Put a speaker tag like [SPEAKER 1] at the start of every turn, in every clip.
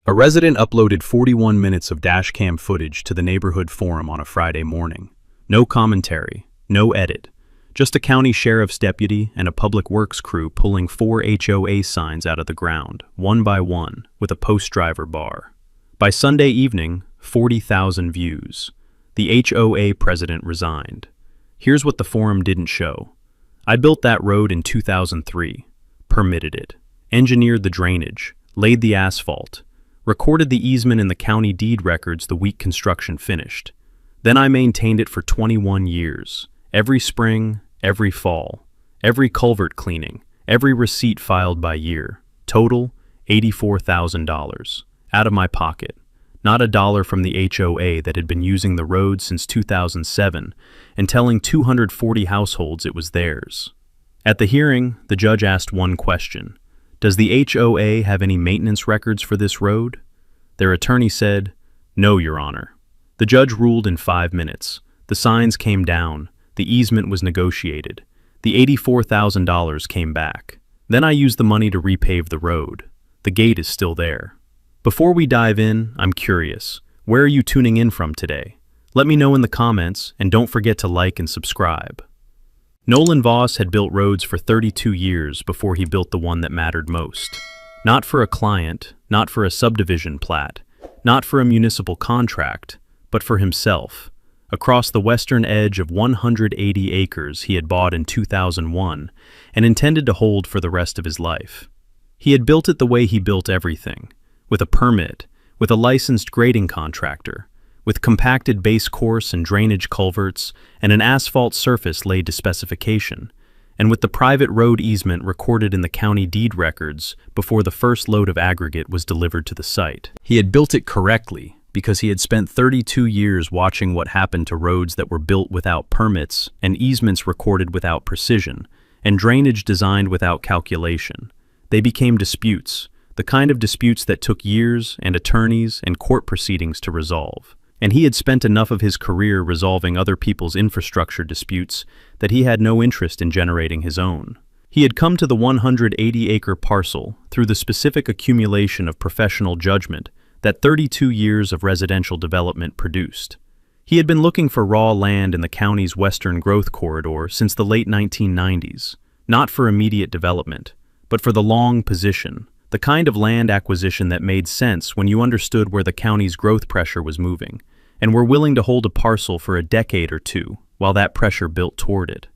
[SPEAKER 1] A resident uploaded 41 minutes of dashcam footage to the neighborhood forum on a Friday morning. No commentary, no edit, just a county sheriff's deputy and a public works crew pulling 4 HOA signs out of the ground, one by one, with a post-driver bar. By Sunday evening, 40,000 views. The HOA president resigned. Here's what the forum didn't show. I built that road in 2003, permitted it, engineered the drainage, laid the asphalt, recorded the easement in the county deed records the week construction finished. Then I maintained it for 21 years, every spring, every fall, every culvert cleaning, every receipt filed by year. Total, $84,000. Out of my pocket. Not a dollar from the HOA that had been using the road since 2007 and telling 240 households it was theirs. At the hearing, the judge asked one question. Does the HOA have any maintenance records for this road? Their attorney said, "No, Your Honor." The judge ruled in 5 minutes. The signs came down. The easement was negotiated. The $84,000 came back. Then I used the money to repave the road. The gate is still there. Before we dive in, I'm curious. Where are you tuning in from today? Let me know in the comments, and don't forget to like and subscribe. Nolan Voss had built roads for 32 years before he built the one that mattered most. Not for a client, not for a subdivision plat, not for a municipal contract, but for himself. Across the western edge of 180 acres he had bought in 2001 and intended to hold for the rest of his life. He had built it the way he built everything, with a permit, with a licensed grading contractor, with compacted base course and drainage culverts and an asphalt surface laid to specification, and with the private road easement recorded in the county deed records before the first load of aggregate was delivered to the site. He had built it correctly because he had spent 32 years watching what happened to roads that were built without permits and easements recorded without precision and drainage designed without calculation. They became disputes, the kind of disputes that took years and attorneys and court proceedings to resolve. And he had spent enough of his career resolving other people's infrastructure disputes that he had no interest in generating his own. He had come to the 180-acre parcel through the specific accumulation of professional judgment that 32 years of residential development produced. He had been looking for raw land in the county's western growth corridor since the late 1990s, not for immediate development, but for the long position, the kind of land acquisition that made sense when you understood where the county's growth pressure was moving, and were willing to hold a parcel for a decade or two while that pressure built toward it.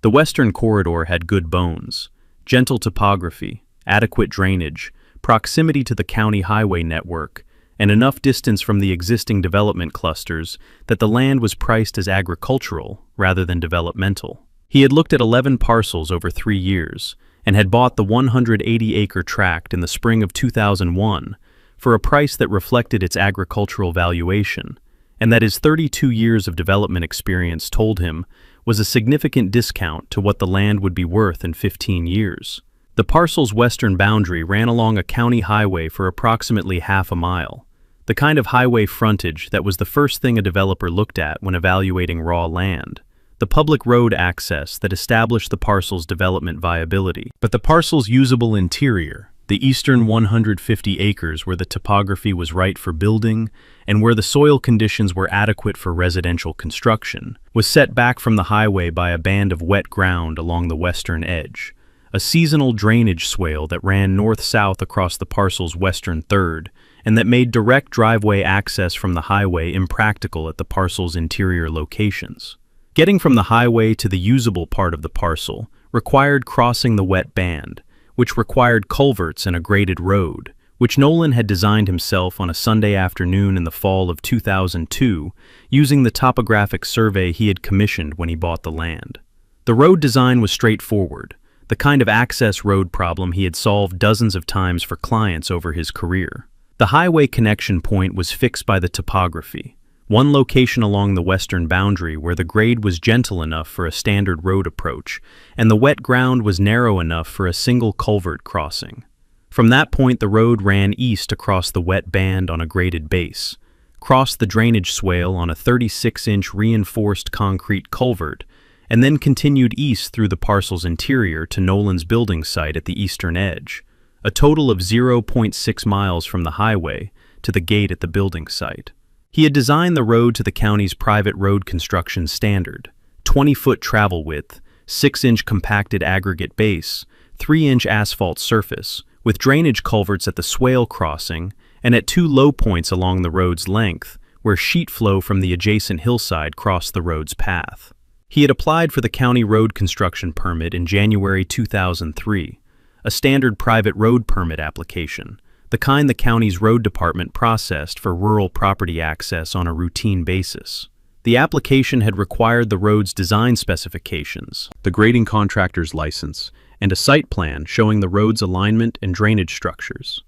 [SPEAKER 1] The western corridor had good bones, gentle topography, adequate drainage, proximity to the county highway network, and enough distance from the existing development clusters that the land was priced as agricultural rather than developmental. He had looked at 11 parcels over 3 years, and had bought the 180-acre tract in the spring of 2001 for a price that reflected its agricultural valuation, and that his 32 years of development experience told him was a significant discount to what the land would be worth in 15 years. The parcel's western boundary ran along a county highway for approximately half a mile, the kind of highway frontage that was the first thing a developer looked at when evaluating raw land. The public road access that established the parcel's development viability. But the parcel's usable interior, the eastern 150 acres where the topography was right for building and where the soil conditions were adequate for residential construction, was set back from the highway by a band of wet ground along the western edge, a seasonal drainage swale that ran north-south across the parcel's western third and that made direct driveway access from the highway impractical at the parcel's interior locations. Getting from the highway to the usable part of the parcel required crossing the wet band, which required culverts and a graded road, which Nolan had designed himself on a Sunday afternoon in the fall of 2002 using the topographic survey he had commissioned when he bought the land. The road design was straightforward, the kind of access road problem he had solved dozens of times for clients over his career. The highway connection point was fixed by the topography. One location along the western boundary where the grade was gentle enough for a standard road approach, and the wet ground was narrow enough for a single culvert crossing. From that point, the road ran east across the wet band on a graded base, crossed the drainage swale on a 36-inch reinforced concrete culvert, and then continued east through the parcel's interior to Nolan's building site at the eastern edge, a total of 0.6 miles from the highway to the gate at the building site. He had designed the road to the county's private road construction standard: 20-foot travel width, 6-inch compacted aggregate base, 3-inch asphalt surface, with drainage culverts at the swale crossing and at 2 low points along the road's length, where sheet flow from the adjacent hillside crossed the road's path. He had applied for the county road construction permit in January 2003, a standard private road permit application, the kind the county's road department processed for rural property access on a routine basis. The application had required the road's design specifications, the grading contractor's license, and a site plan showing the road's alignment and drainage structures.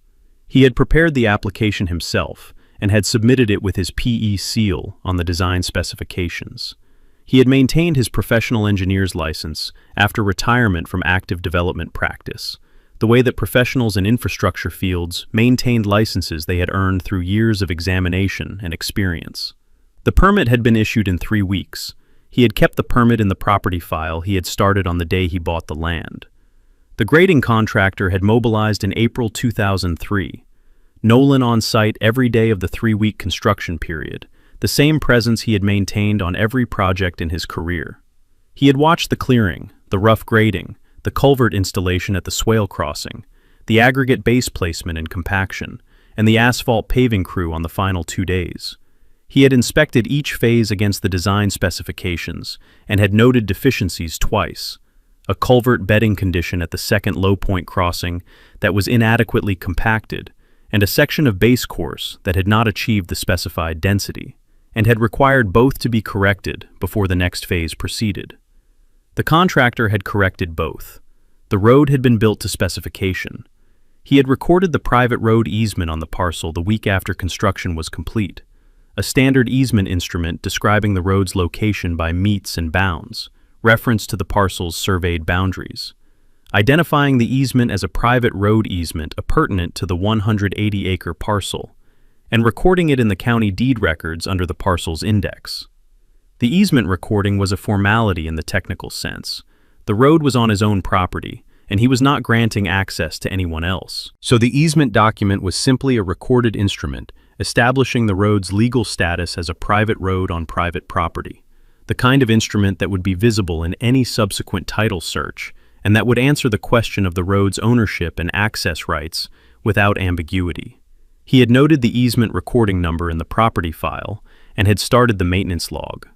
[SPEAKER 1] He had prepared the application himself and had submitted it with his PE seal on the design specifications. He had maintained his professional engineer's license after retirement from active development practice, the way that professionals in infrastructure fields maintained licenses they had earned through years of examination and experience. The permit had been issued in 3 weeks. He had kept the permit in the property file he had started on the day he bought the land. The grading contractor had mobilized in April 2003. Nolan on site every day of the 3-week construction period, the same presence he had maintained on every project in his career. He had watched the clearing, the rough grading, the culvert installation at the swale crossing, the aggregate base placement and compaction, and the asphalt paving crew on the final 2 days. He had inspected each phase against the design specifications and had noted deficiencies twice: a culvert bedding condition at the second low point crossing that was inadequately compacted, and a section of base course that had not achieved the specified density, and had required both to be corrected before the next phase proceeded. The contractor had corrected both. The road had been built to specification. He had recorded the private road easement on the parcel the week after construction was complete, a standard easement instrument describing the road's location by meets and bounds, reference to the parcel's surveyed boundaries, identifying the easement as a private road easement appurtenant to the 180-acre parcel, and recording it in the county deed records under the parcel's index. The easement recording was a formality in the technical sense. The road was on his own property, and he was not granting access to anyone else. So the easement document was simply a recorded instrument establishing the road's legal status as a private road on private property, the kind of instrument that would be visible in any subsequent title search, and that would answer the question of the road's ownership and access rights without ambiguity. He had noted the easement recording number in the property file and had started the maintenance log.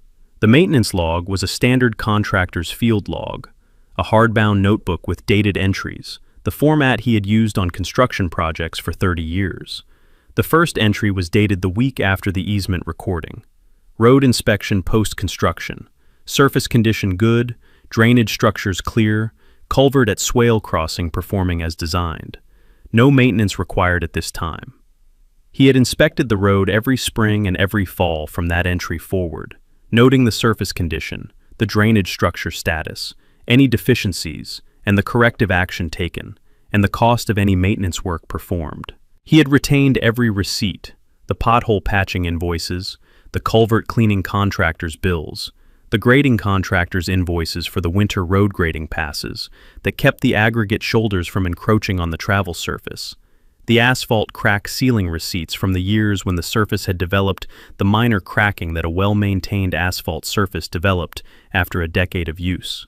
[SPEAKER 1] The maintenance log was a standard contractor's field log, a hardbound notebook with dated entries, the format he had used on construction projects for 30 years. The first entry was dated the week after the easement recording. Road inspection post-construction. Surface condition good, drainage structures clear, culvert at swale crossing performing as designed. No maintenance required at this time. He had inspected the road every spring and every fall from that entry forward, noting the surface condition, the drainage structure status, any deficiencies, and the corrective action taken, and the cost of any maintenance work performed. He had retained every receipt, the pothole patching invoices, the culvert cleaning contractor's bills, the grading contractor's invoices for the winter road grading passes that kept the aggregate shoulders from encroaching on the travel surface, the asphalt crack sealing receipts from the years when the surface had developed the minor cracking that a well-maintained asphalt surface developed after a decade of use.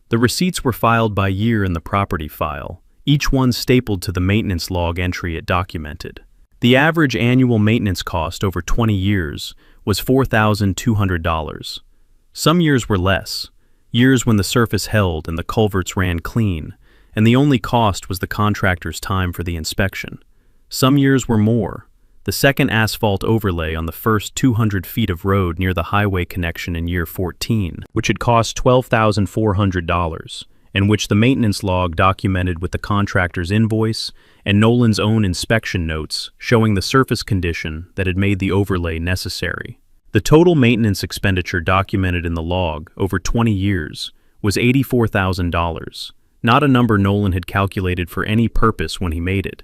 [SPEAKER 1] The receipts were filed by year in the property file, each one stapled to the maintenance log entry it documented. The average annual maintenance cost over 20 years was $4,200. Some years were less, years when the surface held and the culverts ran clean, and the only cost was the contractor's time for the inspection. Some years were more. The second asphalt overlay on the first 200 feet of road near the highway connection in year 14, which had cost $12,400, and which the maintenance log documented with the contractor's invoice and Nolan's own inspection notes showing the surface condition that had made the overlay necessary. The total maintenance expenditure documented in the log over 20 years was $84,000, not a number Nolan had calculated for any purpose when he made it,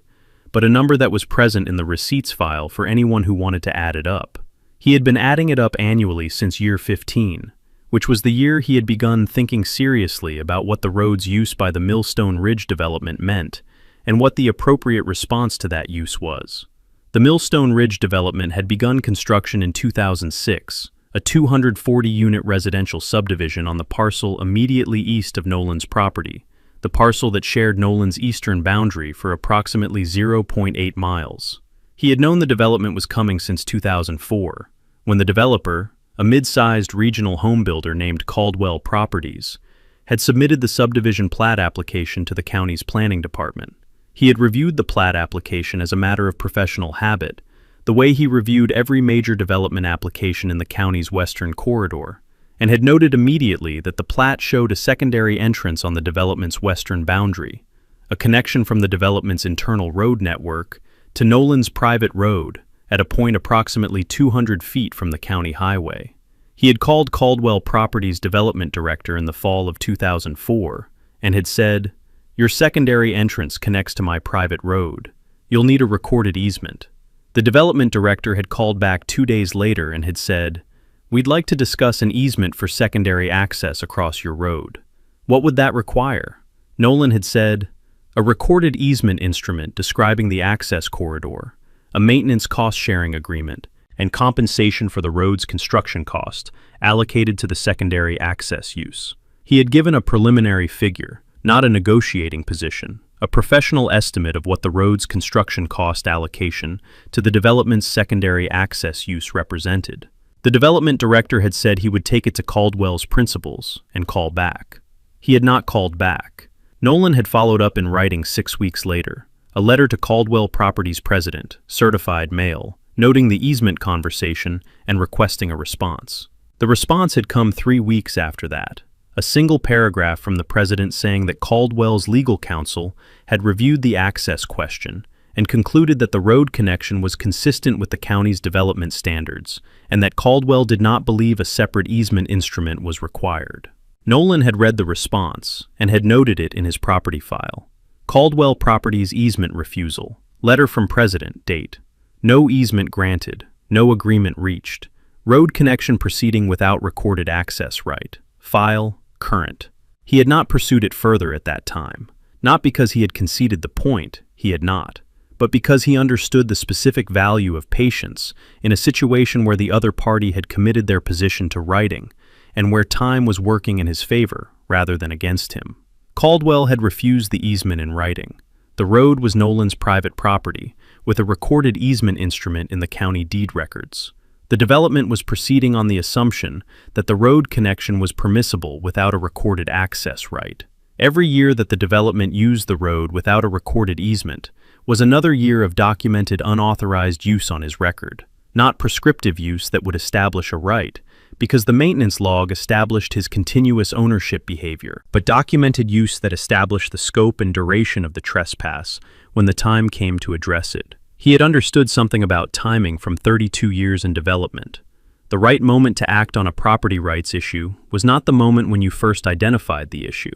[SPEAKER 1] but a number that was present in the receipts file for anyone who wanted to add it up. He had been adding it up annually since year 15, which was the year he had begun thinking seriously about what the road's use by the Millstone Ridge development meant, and what the appropriate response to that use was. The Millstone Ridge development had begun construction in 2006, a 240-unit residential subdivision on the parcel immediately east of Nolan's property, the parcel that shared Nolan's eastern boundary for approximately 0.8 miles. He had known the development was coming since 2004, when the developer, a mid-sized regional home builder named Caldwell Properties, had submitted the subdivision plat application to the county's planning department. He had reviewed the plat application as a matter of professional habit, the way he reviewed every major development application in the county's western corridor, and had noted immediately that the plat showed a secondary entrance on the development's western boundary, a connection from the development's internal road network to Nolan's private road at a point approximately 200 feet from the county highway. He had called Caldwell Properties development director in the fall of 2004 and had said, "Your secondary entrance connects to my private road. You'll need a recorded easement." The development director had called back 2 days later and had said, "We'd like to discuss an easement for secondary access across your road." What would that require? Nolan had said, "A recorded easement instrument describing the access corridor, a maintenance cost-sharing agreement, and compensation for the road's construction cost allocated to the secondary access use." He had given a preliminary figure, not a negotiating position, a professional estimate of what the road's construction cost allocation to the development's secondary access use represented. The development director had said he would take it to Caldwell's principals and call back. He had not called back. Nolan had followed up in writing 6 weeks later, a letter to Caldwell Properties president, certified mail, noting the easement conversation and requesting a response. The response had come 3 weeks after that, a single paragraph from the president saying that Caldwell's legal counsel had reviewed the access question and concluded that the road connection was consistent with the county's development standards and that Caldwell did not believe a separate easement instrument was required. Nolan had read the response and had noted it in his property file. Caldwell Properties easement refusal, letter from president, date. No easement granted, no agreement reached. Road connection proceeding without recorded access right. File, current. He had not pursued it further at that time, not because he had conceded the point, he had not, but because he understood the specific value of patience in a situation where the other party had committed their position to writing and where time was working in his favor rather than against him. Caldwell had refused the easement in writing. The road was Nolan's private property, with a recorded easement instrument in the county deed records. The development was proceeding on the assumption that the road connection was permissible without a recorded access right. Every year that the development used the road without a recorded easement was another year of documented unauthorized use on his record, not prescriptive use that would establish a right, because the maintenance log established his continuous ownership behavior, but documented use that established the scope and duration of the trespass when the time came to address it. He had understood something about timing from 32 years in development. The right moment to act on a property rights issue was not the moment when you first identified the issue.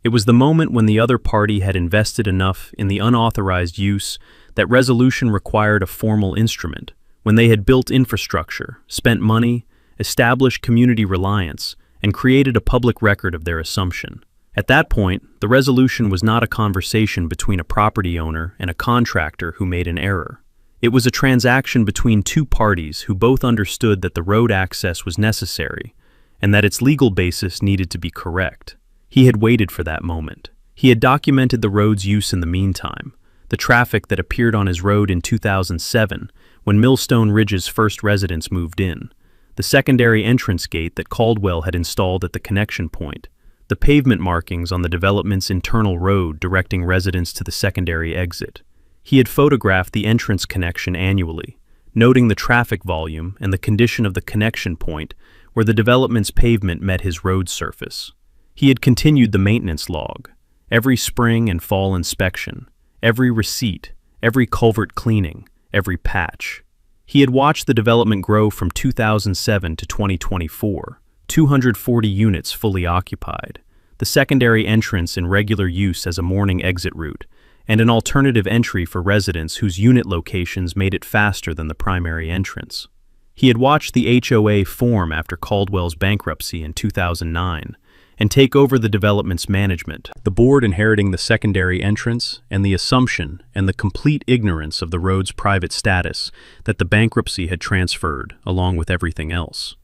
[SPEAKER 1] It was the moment when the other party had invested enough in the unauthorized use that resolution required a formal instrument, when they had built infrastructure, spent money, established community reliance, and created a public record of their assumption. At that point, the resolution was not a conversation between a property owner and a contractor who made an error. It was a transaction between two parties who both understood that the road access was necessary and that its legal basis needed to be correct. He had waited for that moment. He had documented the road's use in the meantime, the traffic that appeared on his road in 2007 when Millstone Ridge's first residents moved in, the secondary entrance gate that Caldwell had installed at the connection point, the pavement markings on the development's internal road directing residents to the secondary exit. He had photographed the entrance connection annually, noting the traffic volume and the condition of the connection point where the development's pavement met his road surface. He had continued the maintenance log, every spring and fall inspection, every receipt, every culvert cleaning, every patch. He had watched the development grow from 2007 to 2024, 240 units fully occupied, the secondary entrance in regular use as a morning exit route, and an alternative entry for residents whose unit locations made it faster than the primary entrance. He had watched the HOA form after Caldwell's bankruptcy in 2009, and take over the development's management. The board inheriting the secondary entrance and the assumption and the complete ignorance of the road's private status that the bankruptcy had transferred along with everything else.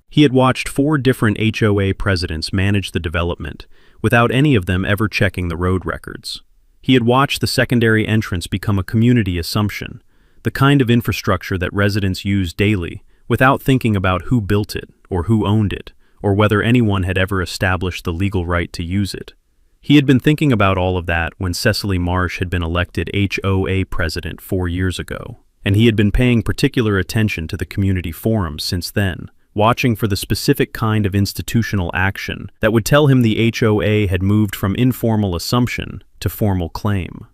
[SPEAKER 1] He had watched 4 different HOA presidents manage the development without any of them ever checking the road records. He had watched the secondary entrance become a community assumption, the kind of infrastructure that residents use daily without thinking about who built it or who owned it, or whether anyone had ever established the legal right to use it. He had been thinking about all of that when Cecily Marsh had been elected HOA president 4 years ago, and he had been paying particular attention to the community forums since then, watching for the specific kind of institutional action that would tell him the HOA had moved from informal assumption to formal claim.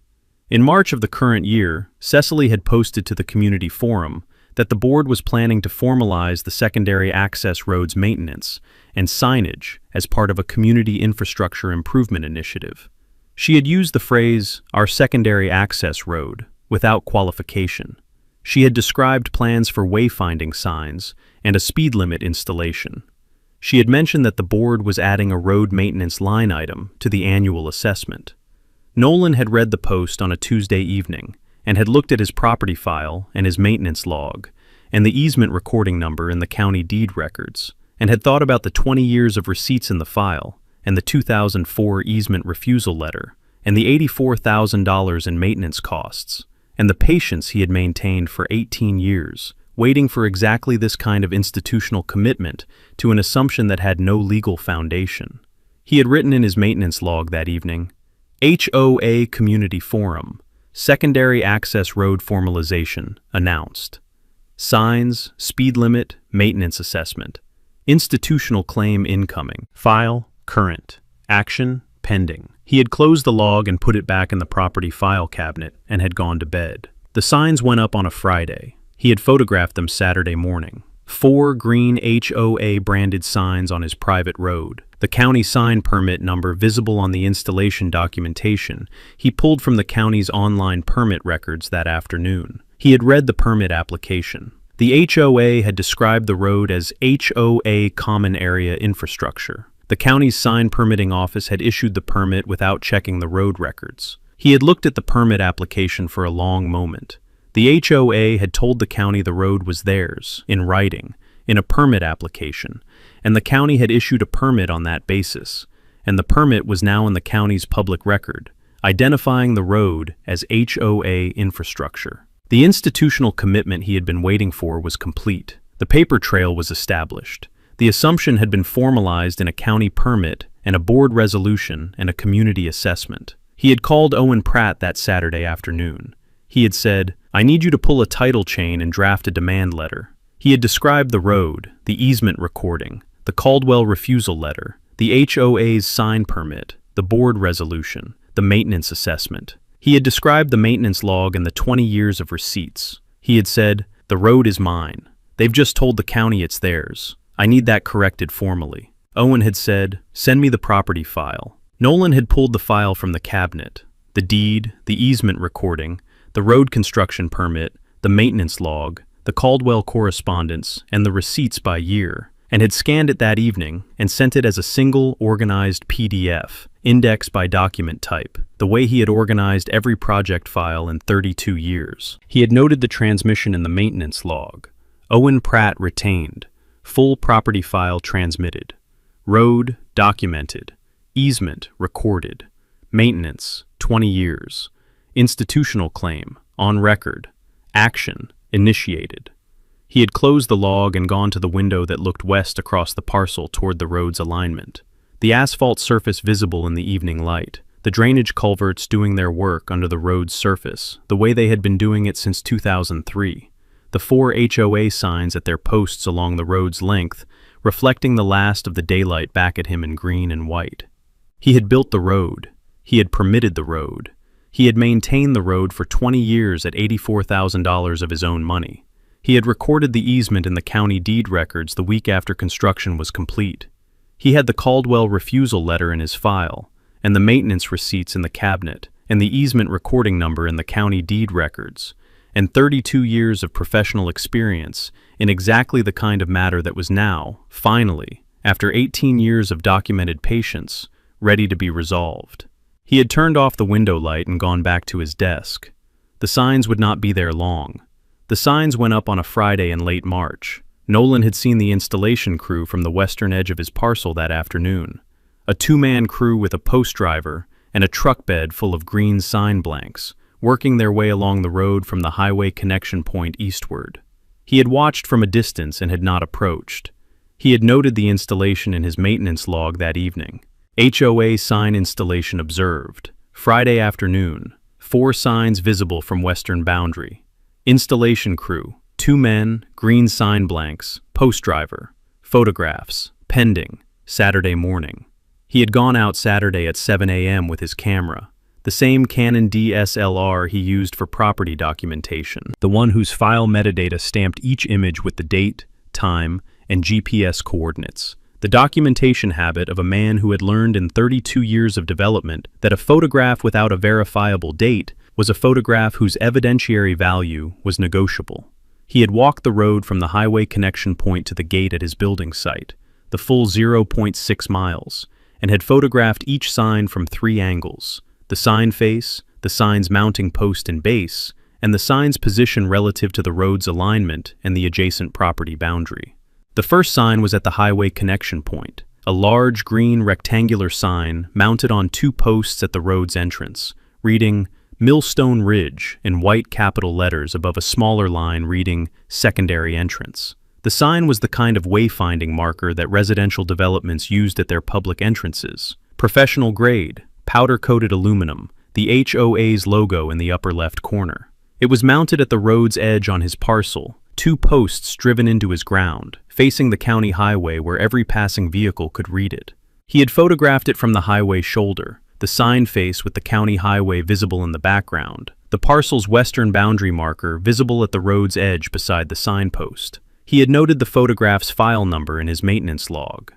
[SPEAKER 1] In March of the current year, Cecily had posted to the community forum that the board was planning to formalize the secondary access road's maintenance and signage as part of a community infrastructure improvement initiative. She had used the phrase, "our secondary access road," without qualification. She had described plans for wayfinding signs and a speed limit installation. She had mentioned that the board was adding a road maintenance line item to the annual assessment. Nolan had read the post on a Tuesday evening and had looked at his property file and his maintenance log and the easement recording number in the county deed records, and had thought about the 20 years of receipts in the file and the 2004 easement refusal letter and the $84,000 in maintenance costs and the patience he had maintained for 18 years, waiting for exactly this kind of institutional commitment to an assumption that had no legal foundation. He had written in his maintenance log that evening, HOA Community Forum, Secondary Access Road Formalization, announced. Signs, speed limit, maintenance assessment. Institutional claim incoming. File, current. Action, pending. He had closed the log and put it back in the property file cabinet and had gone to bed. The signs went up on a Friday. He had photographed them Saturday morning. 4 green HOA branded signs on his private road. The county sign permit number visible on the installation documentation he pulled from the county's online permit records that afternoon. He had read the permit application. The HOA had described the road as HOA Common Area Infrastructure. The county's sign permitting office had issued the permit without checking the road records. He had looked at the permit application for a long moment. The HOA had told the county the road was theirs, in writing, in a permit application, and the county had issued a permit on that basis, and the permit was now in the county's public record, identifying the road as HOA infrastructure. The institutional commitment he had been waiting for was complete. The paper trail was established. The assumption had been formalized in a county permit and a board resolution and a community assessment. He had called Owen Pratt that Saturday afternoon. He had said, "I need you to pull a title chain and draft a demand letter." He had described the road, the easement recording, the Caldwell refusal letter, the HOA's sign permit, the board resolution, the maintenance assessment. He had described the maintenance log and the 20 years of receipts. He had said, "The road is mine. They've just told the county it's theirs. I need that corrected formally." Owen had said, "Send me the property file." Nolan had pulled the file from the cabinet, the deed, the easement recording, the road construction permit, the maintenance log, the Caldwell correspondence, and the receipts by year, and had scanned it that evening and sent it as a single, organized PDF, indexed by document type, the way he had organized every project file in 32 years. He had noted the transmission in the maintenance log. Owen Pratt retained. Full property file transmitted. Road, documented. Easement, recorded. Maintenance, 20 years. Institutional claim, on record. Action, initiated. He had closed the log and gone to the window that looked west across the parcel toward the road's alignment. The asphalt surface visible in the evening light, the drainage culverts doing their work under the road's surface, the way they had been doing it since 2003. The 4 HOA signs at their posts along the road's length, reflecting the last of the daylight back at him in green and white. He had built the road. He had permitted the road. He had maintained the road for 20 years at $84,000 of his own money. He had recorded the easement in the county deed records the week after construction was complete. He had the Caldwell refusal letter in his file, and the maintenance receipts in the cabinet, and the easement recording number in the county deed records, and 32 years of professional experience in exactly the kind of matter that was now, finally, after 18 years of documented patience, ready to be resolved. He had turned off the window light and gone back to his desk. The signs would not be there long. The signs went up on a Friday in late March. Nolan had seen the installation crew from the western edge of his parcel that afternoon. A two-man crew with a post driver and a truck bed full of green sign blanks, working their way along the road from the highway connection point eastward. He had watched from a distance and had not approached. He had noted the installation in his maintenance log that evening. HOA sign installation observed. Friday afternoon. 4 signs visible from western boundary. Installation crew. 2 men, green sign blanks, post driver. Photographs. Pending. Saturday morning. He had gone out Saturday at 7 a.m. with his camera. The same Canon DSLR he used for property documentation. The one whose file metadata stamped each image with the date, time, and GPS coordinates. The documentation habit of a man who had learned in 32 years of development that a photograph without a verifiable date was a photograph whose evidentiary value was negotiable. He had walked the road from the highway connection point to the gate at his building site, the full 0.6 miles, and had photographed each sign from 3 angles: the sign face, the sign's mounting post and base, and the sign's position relative to the road's alignment and the adjacent property boundary. The first sign was at the highway connection point, a large green rectangular sign mounted on 2 posts at the road's entrance, reading Millstone Ridge in white capital letters above a smaller line reading Secondary Entrance. The sign was the kind of wayfinding marker that residential developments used at their public entrances. Professional grade, powder-coated aluminum, the HOA's logo in the upper left corner. It was mounted at the road's edge on his parcel, 2 posts driven into his ground, facing the county highway where every passing vehicle could read it. He had photographed it from the highway shoulder, the sign face with the county highway visible in the background, the parcel's western boundary marker visible at the road's edge beside the signpost. He had noted the photograph's file number in his maintenance log.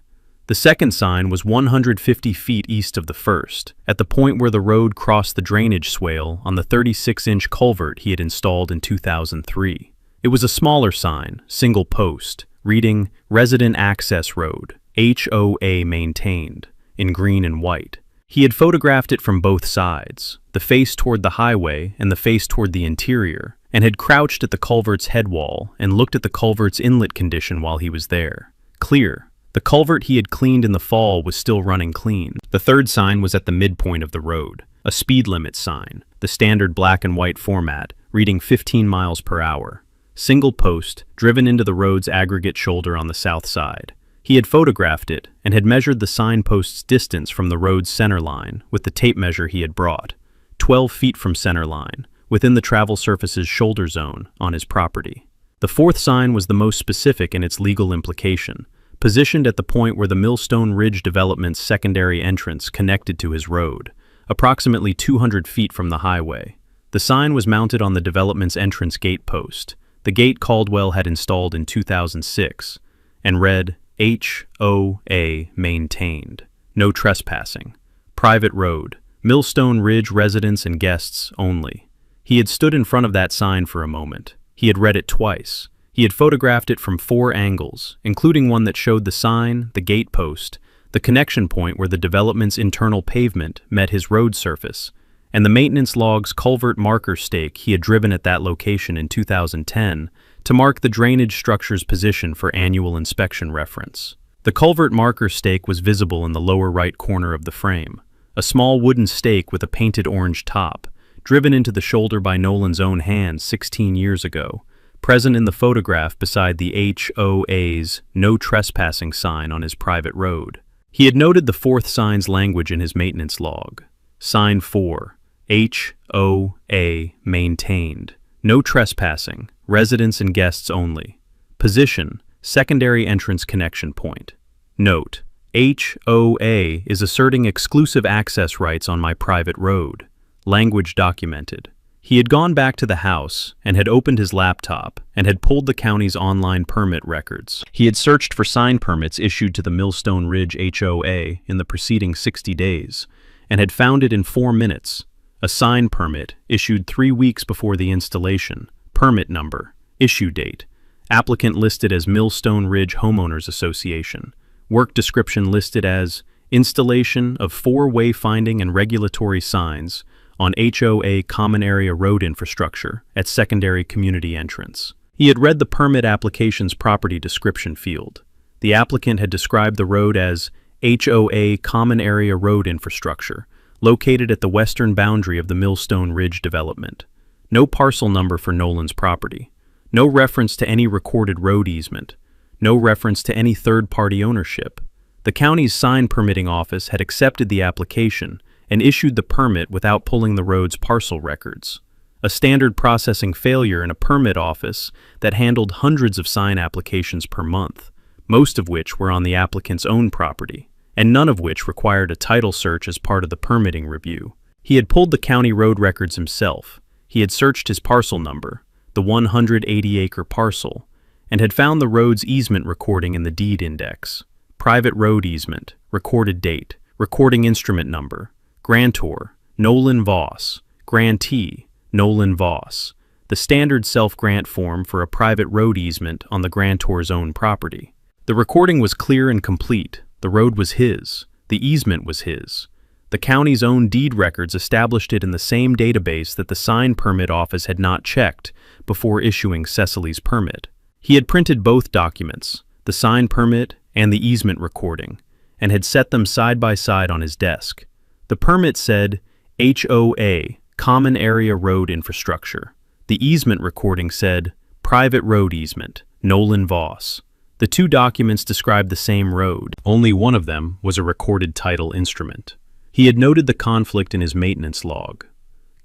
[SPEAKER 1] The second sign was 150 feet east of the first, at the point where the road crossed the drainage swale on the 36-inch culvert he had installed in 2003. It was a smaller sign, single post, reading Resident Access Road, HOA Maintained, in green and white. He had photographed it from both sides, the face toward the highway and the face toward the interior, and had crouched at the culvert's head wall and looked at the culvert's inlet condition while he was there. Clear. The culvert he had cleaned in the fall was still running clean. The third sign was at the midpoint of the road, a speed limit sign, the standard black and white format, reading 15 miles per hour. Single post, driven into the road's aggregate shoulder on the south side. He had photographed it and had measured the signpost's distance from the road's center line with the tape measure he had brought, 12 feet from center line, within the travel surface's shoulder zone on his property. The fourth sign was the most specific in its legal implication, positioned at the point where the Millstone Ridge development's secondary entrance connected to his road, approximately 200 feet from the highway. The sign was mounted on the development's entrance gate post, the gate Caldwell had installed in 2006, and read, HOA Maintained. No trespassing. Private road. Millstone Ridge residents and guests only. He had stood in front of that sign for a moment. He had read it twice. He had photographed it from 4 angles, including one that showed the sign, the gate post, the connection point where the development's internal pavement met his road surface, and the maintenance log's culvert marker stake he had driven at that location in 2010 to mark the drainage structure's position for annual inspection reference. The culvert marker stake was visible in the lower right corner of the frame, a small wooden stake with a painted orange top, driven into the shoulder by Nolan's own hand 16 years ago, present in the photograph beside the HOA's no trespassing sign on his private road. He had noted the fourth sign's language in his maintenance log. Sign 4. HOA Maintained. No trespassing. Residents and guests only. Position. Secondary entrance connection point. Note. HOA is asserting exclusive access rights on my private road. Language documented. He had gone back to the house and had opened his laptop and had pulled the county's online permit records. He had searched for sign permits issued to the Millstone Ridge HOA in the preceding 60 days and had found it in 4 minutes. A sign permit issued 3 weeks before the installation. Permit number. Issue date. Applicant listed as Millstone Ridge Homeowners Association. Work description listed as installation of 4 wayfinding and regulatory signs on HOA common area road infrastructure at secondary community entrance. He had read the permit application's property description field. The applicant had described the road as HOA common area road infrastructure, located at the western boundary of the Millstone Ridge development. No parcel number for Nolan's property. No reference to any recorded road easement. No reference to any third-party ownership. The county's sign permitting office had accepted the application and issued the permit without pulling the road's parcel records. A standard processing failure in a permit office that handled hundreds of sign applications per month, most of which were on the applicant's own property, and none of which required a title search as part of the permitting review. He had pulled the county road records himself. He had searched his parcel number, the 180-acre parcel, and had found the road's easement recording in the deed index. Private road easement, recorded date, recording instrument number, grantor, Nolan Voss, grantee, Nolan Voss, the standard self-grant form for a private road easement on the grantor's own property. The recording was clear and complete. The road was his. The easement was his. The county's own deed records established it in the same database that the sign permit office had not checked before issuing Cecily's permit. He had printed both documents, the sign permit and the easement recording, and had set them side by side on his desk. The permit said HOA, Common Area Road Infrastructure. The easement recording said Private Road Easement, Nolan Voss. The two documents described the same road. Only one of them was a recorded title instrument. He had noted the conflict in his maintenance log.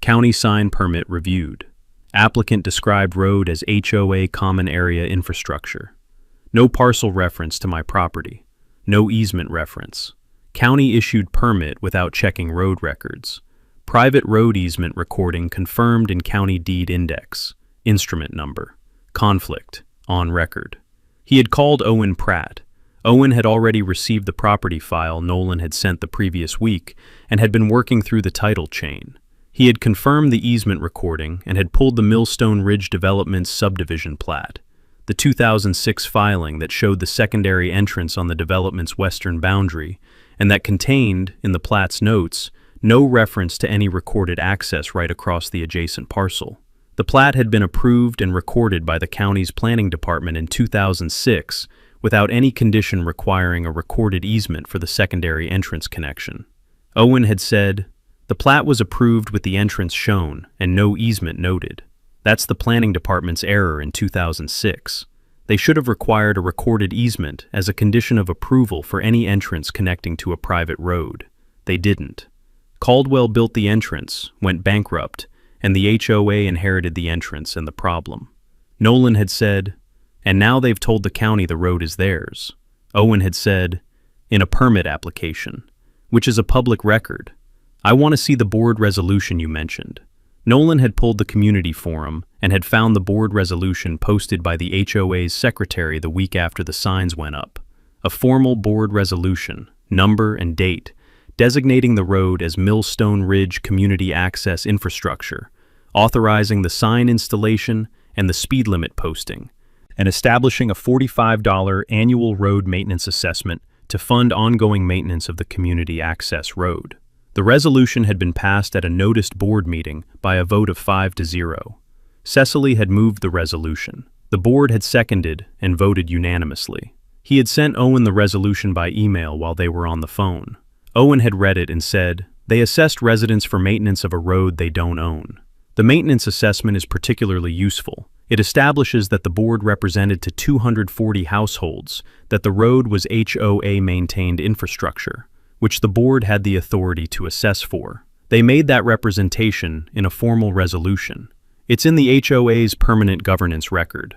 [SPEAKER 1] County sign permit reviewed. Applicant described road as HOA Common Area Infrastructure. No parcel reference to my property. No easement reference. County issued permit without checking road records. Private road easement recording confirmed in county deed index. Instrument number. Conflict. On record. He had called Owen Pratt. Owen had already received the property file Nolan had sent the previous week and had been working through the title chain. He had confirmed the easement recording and had pulled the Millstone Ridge Development subdivision plat, the 2006 filing that showed the secondary entrance on the development's western boundary and that contained, in the plat's notes, no reference to any recorded access right across the adjacent parcel. The plat had been approved and recorded by the county's planning department in 2006 without any condition requiring a recorded easement for the secondary entrance connection. Owen had said, "The plat was approved with the entrance shown and no easement noted. That's the planning department's error in 2006. They should have required a recorded easement as a condition of approval for any entrance connecting to a private road. They didn't. Caldwell built the entrance, went bankrupt, and the HOA inherited the entrance and the problem." Nolan had said, "And now they've told the county the road is theirs." Owen had said, "In a permit application, which is a public record. I want to see the board resolution you mentioned." Nolan had pulled the community forum and had found the board resolution posted by the HOA's secretary the week after the signs went up. A formal board resolution, number and date, designating the road as Millstone Ridge Community Access Infrastructure, authorizing the sign installation and the speed limit posting, and establishing a $45 annual road maintenance assessment to fund ongoing maintenance of the community access road. The resolution had been passed at a noticed board meeting by a vote of 5-0. Cecily had moved the resolution. The board had seconded and voted unanimously. He had sent Owen the resolution by email while they were on the phone. Owen had read it and said, "They assessed residents for maintenance of a road they don't own." The maintenance assessment is particularly useful. It establishes that the board represented to 240 households that the road was HOA-maintained infrastructure, which the board had the authority to assess for. They made that representation in a formal resolution. It's in the HOA's permanent governance record.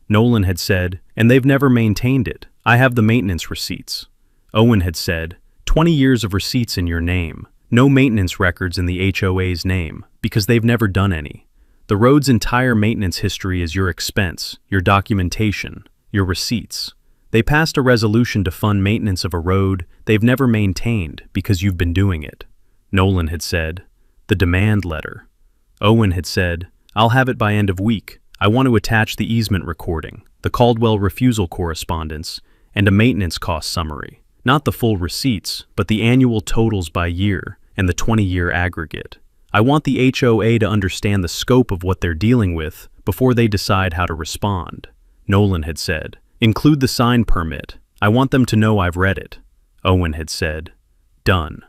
[SPEAKER 1] Nolan had said, "And they've never maintained it. I have the maintenance receipts." Owen had said, 20 years of receipts in your name. No maintenance records in the HOA's name, because they've never done any. The road's entire maintenance history is your expense, your documentation, your receipts. They passed a resolution to fund maintenance of a road they've never maintained because you've been doing it. Nolan had said, "The demand letter." Owen had said, "I'll have it by end of week. I want to attach the easement recording, the Caldwell refusal correspondence, and a maintenance cost summary. Not the full receipts, but the annual totals by year and the 20-year aggregate. I want the HOA to understand the scope of what they're dealing with before they decide how to respond, Nolan had said. Include the sign permit. I want them to know I've read it, Owen had said. Done.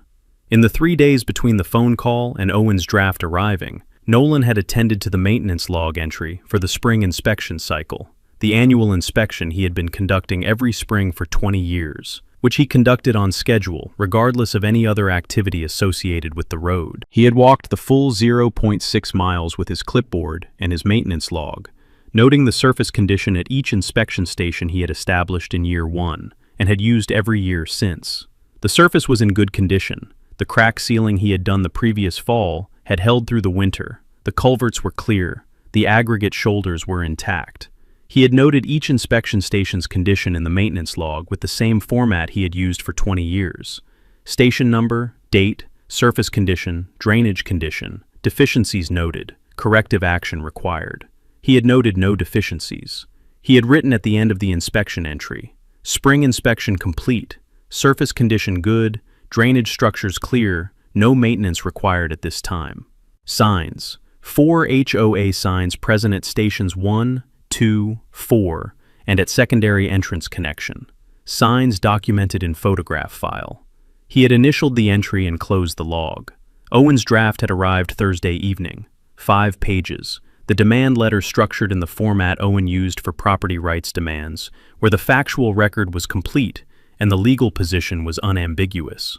[SPEAKER 1] In the 3 days between the phone call and Owen's draft arriving, Nolan had attended to the maintenance log entry for the spring inspection cycle, the annual inspection he had been conducting every spring for 20 years, which he conducted on schedule regardless of any other activity associated with the road. He had walked the full 0.6 miles with his clipboard and his maintenance log, noting the surface condition at each inspection station he had established in year 1 and had used every year since. The surface was in good condition. The crack sealing he had done the previous fall had held through the winter. The culverts were clear. The aggregate shoulders were intact. He had noted each inspection station's condition in the maintenance log with the same format he had used for 20 years. Station number, date, surface condition, drainage condition, deficiencies noted, corrective action required. He had noted no deficiencies. He had written at the end of the inspection entry, spring inspection complete, surface condition good, drainage structures clear, no maintenance required at this time. Signs. 4 HOA signs present at stations 1, 2, 4, and at secondary entrance connection. Signs documented in photograph file. He had initialed the entry and closed the log. Owen's draft had arrived Thursday evening. 5 pages. The demand letter structured in the format Owen used for property rights demands, where the factual record was complete and the legal position was unambiguous.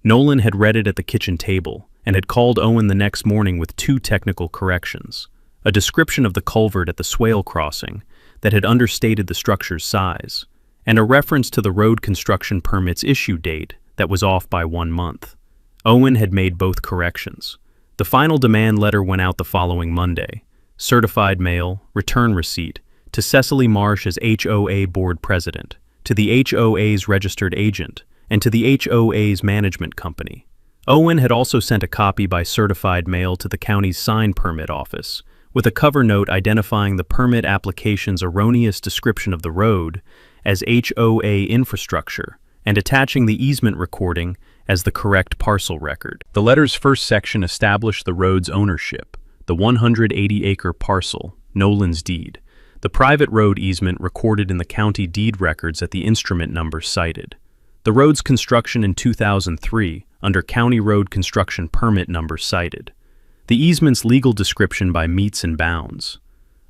[SPEAKER 1] Nolan had read it at the kitchen table and had called Owen the next morning with 2 technical corrections. A description of the culvert at the swale crossing that had understated the structure's size, and a reference to the road construction permit's issue date that was off by 1 month. Owen had made both corrections. The final demand letter went out the following Monday. Certified mail, return receipt, to Cecily Marsh as HOA board president, to the HOA's registered agent, and to the HOA's management company. Owen had also sent a copy by certified mail to the county's sign permit office, with a cover note identifying the permit application's erroneous description of the road as HOA infrastructure and attaching the easement recording as the correct parcel record. The letter's first section established the road's ownership, the 180-acre parcel, Nolan's deed, the private road easement recorded in the county deed records at the instrument number cited, the road's construction in 2003 under county road construction permit number cited, the easement's legal description by meets and bounds.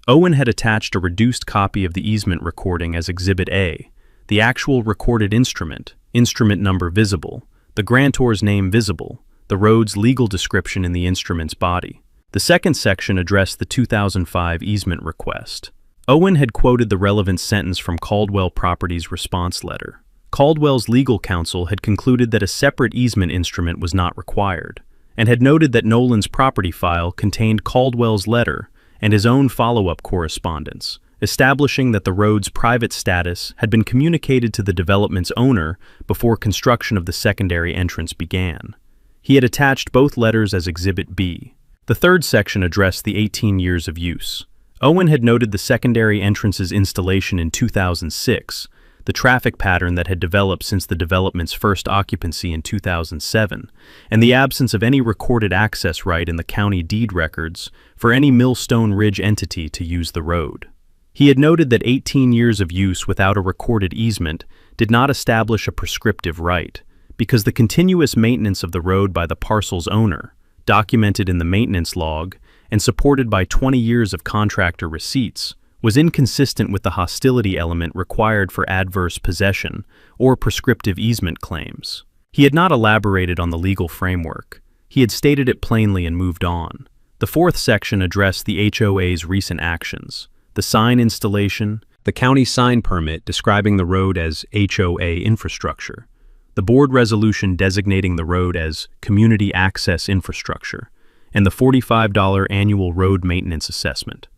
[SPEAKER 1] Owen had attached a reduced copy of the easement recording as Exhibit A, the actual recorded instrument, instrument number visible, the grantor's name visible, the road's legal description in the instrument's body. The second section addressed the 2005 easement request. Owen had quoted the relevant sentence from Caldwell Properties' response letter. Caldwell's legal counsel had concluded that a separate easement instrument was not required, and had noted that Nolan's property file contained Caldwell's letter and his own follow-up correspondence, establishing that the road's private status had been communicated to the development's owner before construction of the secondary entrance began. He had attached both letters as Exhibit B. The third section addressed the 18 years of use. Owen had noted the secondary entrance's installation in 2006, the traffic pattern that had developed since the development's first occupancy in 2007, and the absence of any recorded access right in the county deed records for any Millstone Ridge entity to use the road. He had noted that 18 years of use without a recorded easement did not establish a prescriptive right, because the continuous maintenance of the road by the parcel's owner, documented in the maintenance log and supported by 20 years of contractor receipts, was inconsistent with the hostility element required for adverse possession or prescriptive easement claims. He had not elaborated on the legal framework. He had stated it plainly and moved on. The fourth section addressed the HOA's recent actions, the sign installation, the county sign permit describing the road as HOA infrastructure, the board resolution designating the road as community access infrastructure, and the $45 annual road maintenance assessment.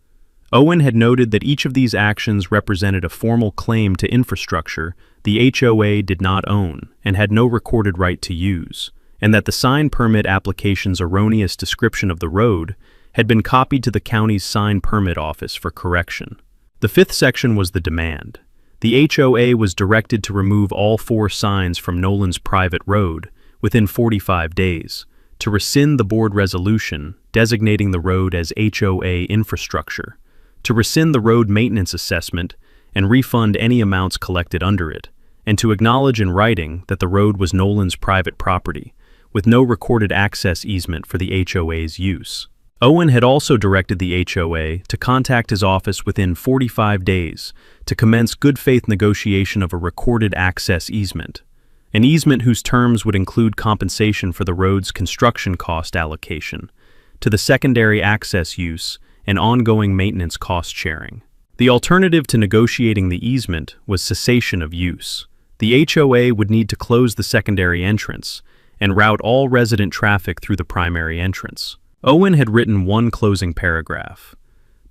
[SPEAKER 1] Owen had noted that each of these actions represented a formal claim to infrastructure the HOA did not own and had no recorded right to use, and that the sign permit application's erroneous description of the road had been copied to the county's sign permit office for correction. The fifth section was the demand. The HOA was directed to remove all 4 signs from Nolan's private road within 45 days, to rescind the board resolution designating the road as HOA infrastructure, to rescind the road maintenance assessment and refund any amounts collected under it, and to acknowledge in writing that the road was Nolan's private property, with no recorded access easement for the HOA's use. Owen had also directed the HOA to contact his office within 45 days to commence good faith negotiation of a recorded access easement, an easement whose terms would include compensation for the road's construction cost allocation, to the secondary access use and ongoing maintenance cost sharing. The alternative to negotiating the easement was cessation of use. The HOA would need to close the secondary entrance and route all resident traffic through the primary entrance. Owen had written one closing paragraph.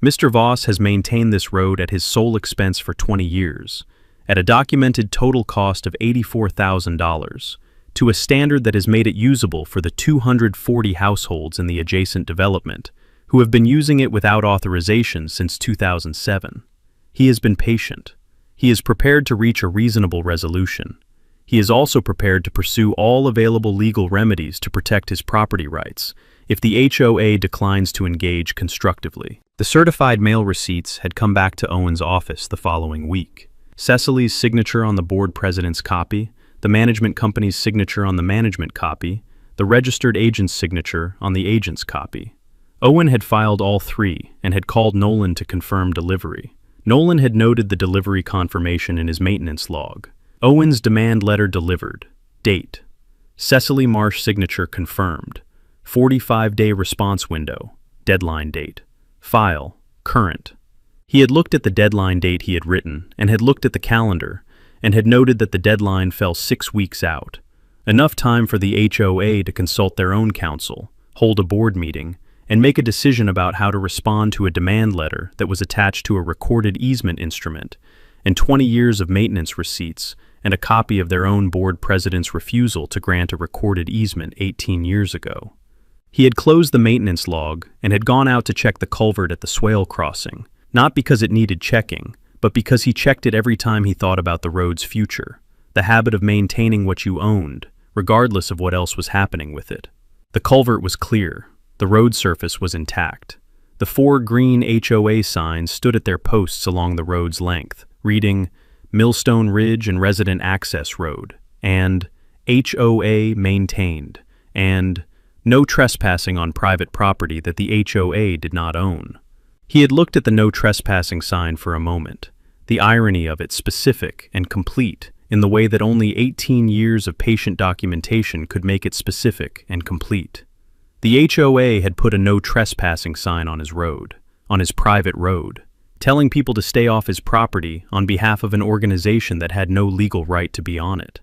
[SPEAKER 1] Mr. Voss has maintained this road at his sole expense for 20 years, at a documented total cost of $84,000, to a standard that has made it usable for the 240 households in the adjacent development, who have been using it without authorization since 2007. He has been patient. He is prepared to reach a reasonable resolution. He is also prepared to pursue all available legal remedies to protect his property rights if the HOA declines to engage constructively. The certified mail receipts had come back to Owen's office the following week. Cecily's signature on the board president's copy, the management company's signature on the management copy, the registered agent's signature on the agent's copy. Owen had filed all 3 and had called Nolan to confirm delivery. Nolan had noted the delivery confirmation in his maintenance log. Owen's demand letter delivered. Date: Cecily Marsh signature confirmed. 45-day response window. Deadline date. File: current. He had looked at the deadline date he had written and had looked at the calendar and had noted that the deadline fell 6 weeks out. Enough time for the HOA to consult their own counsel, hold a board meeting, and make a decision about how to respond to a demand letter that was attached to a recorded easement instrument, and 20 years of maintenance receipts, and a copy of their own board president's refusal to grant a recorded easement 18 years ago. He had closed the maintenance log and had gone out to check the culvert at the swale crossing, not because it needed checking, but because he checked it every time he thought about the road's future, the habit of maintaining what you owned, regardless of what else was happening with it. The culvert was clear. The road surface was intact. The 4 green HOA signs stood at their posts along the road's length, reading Millstone Ridge and Resident Access Road, and HOA maintained, and no trespassing on private property that the HOA did not own. He had looked at the no trespassing sign for a moment, the irony of it specific and complete in the way that only 18 years of patient documentation could make it specific and complete. The HOA had put a no trespassing sign on his road, on his private road, telling people to stay off his property on behalf of an organization that had no legal right to be on it.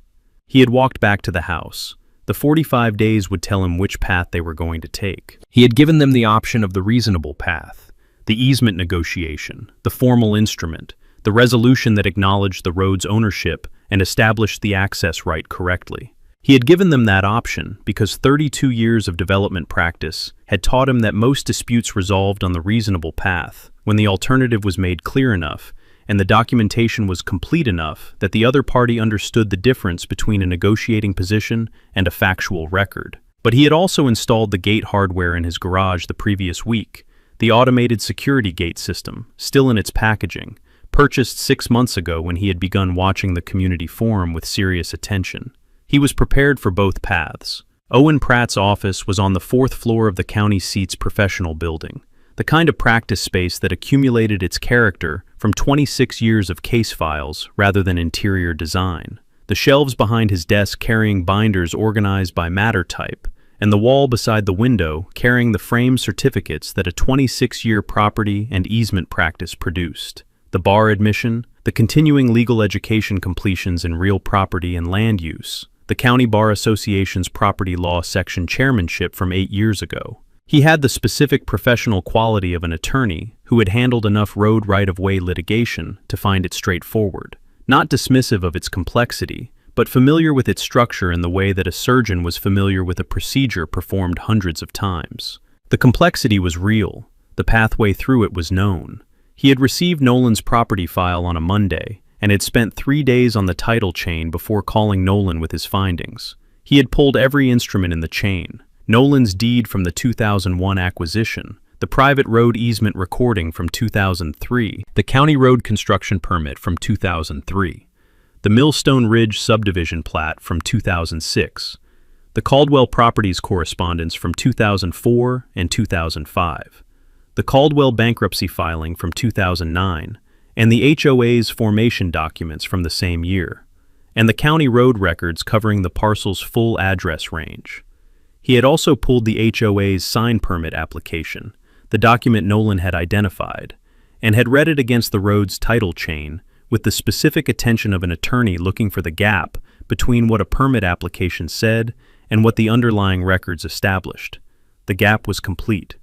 [SPEAKER 1] He had walked back to the house. The 45 days would tell him which path they were going to take. He had given them the option of the reasonable path, the easement negotiation, the formal instrument, the resolution that acknowledged the road's ownership and established the access right correctly. He had given them that option because 32 years of development practice had taught him that most disputes resolved on the reasonable path when the alternative was made clear enough and the documentation was complete enough that the other party understood the difference between a negotiating position and a factual record. But he had also installed the gate hardware in his garage the previous week, the automated security gate system, still in its packaging, purchased 6 months ago when he had begun watching the community forum with serious attention. He was prepared for both paths. Owen Pratt's office was on the 4th floor of the county seat's professional building, the kind of practice space that accumulated its character from 26 years of case files rather than interior design. The shelves behind his desk carrying binders organized by matter type, and the wall beside the window carrying the framed certificates that a 26-year property and easement practice produced. The bar admission, the continuing legal education completions in real property and land use, the County Bar Association's property law section chairmanship from 8 years ago. He had the specific professional quality of an attorney who had handled enough road right-of-way litigation to find it straightforward, not dismissive of its complexity, but familiar with its structure in the way that a surgeon was familiar with a procedure performed hundreds of times. The complexity was real. The pathway through it was known. He had received Nolan's property file on a Monday and had spent 3 days on the title chain before calling Nolan with his findings. He had pulled every instrument in the chain: Nolan's deed from the 2001 acquisition, the private road easement recording from 2003, the county road construction permit from 2003, the Millstone Ridge subdivision plat from 2006, the Caldwell Properties correspondence from 2004 and 2005, the Caldwell bankruptcy filing from 2009, and the HOA's formation documents from the same year, and the county road records covering the parcel's full address range. He had also pulled the HOA's sign permit application, the document Nolan had identified, and had read it against the road's title chain with the specific attention of an attorney looking for the gap between what a permit application said and what the underlying records established. The gap was complete.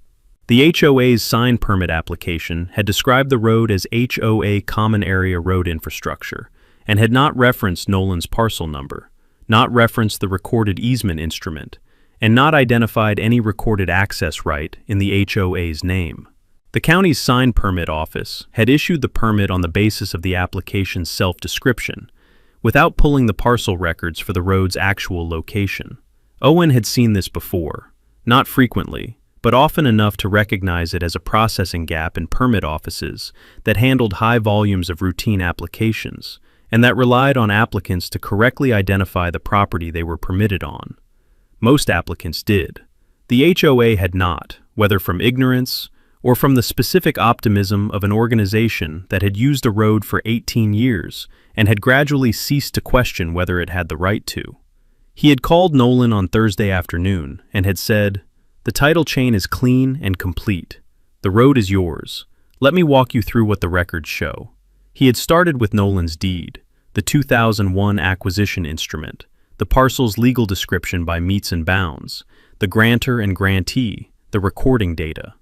[SPEAKER 1] The HOA's sign permit application had described the road as HOA Common Area Road Infrastructure and had not referenced Nolan's parcel number, not referenced the recorded easement instrument, and not identified any recorded access right in the HOA's name. The county's sign permit office had issued the permit on the basis of the application's self-description, without pulling the parcel records for the road's actual location. Owen had seen this before, not frequently, but often enough to recognize it as a processing gap in permit offices that handled high volumes of routine applications, and that relied on applicants to correctly identify the property they were permitted on. Most applicants did. The HOA had not, whether from ignorance or from the specific optimism of an organization that had used a road for 18 years and had gradually ceased to question whether it had the right to. He had called Nolan on Thursday afternoon and had said, "The title chain is clean and complete. The road is yours. Let me walk you through what the records show." He had started with Nolan's deed, the 2001 acquisition instrument, the parcel's legal description by meets and bounds, the grantor and grantee, the recording data.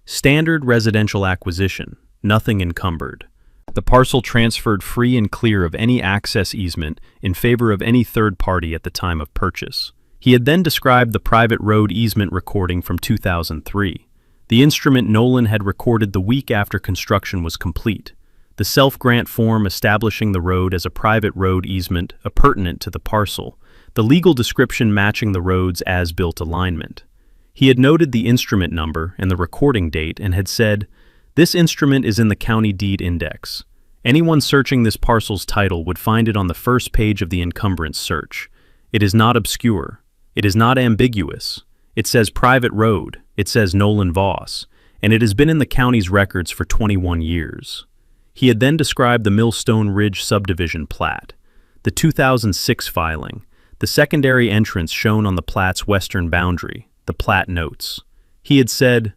[SPEAKER 1] Standard residential acquisition, nothing encumbered. The parcel transferred free and clear of any access easement in favor of any third party at the time of purchase. He had then described the private road easement recording from 2003, the instrument Nolan had recorded the week after construction was complete, the self-grant form establishing the road as a private road easement appurtenant to the parcel, the legal description matching the road's as-built alignment. He had noted the instrument number and the recording date and had said, "This instrument is in the county deed index. Anyone searching this parcel's title would find it on the first page of the encumbrance search. It is not obscure. It is not ambiguous. It says private road. It says Nolan Voss, and it has been in the county's records for 21 years. He had then described the Millstone Ridge subdivision plat, the 2006 filing, the secondary entrance shown on the plat's western boundary, the plat notes. He had said,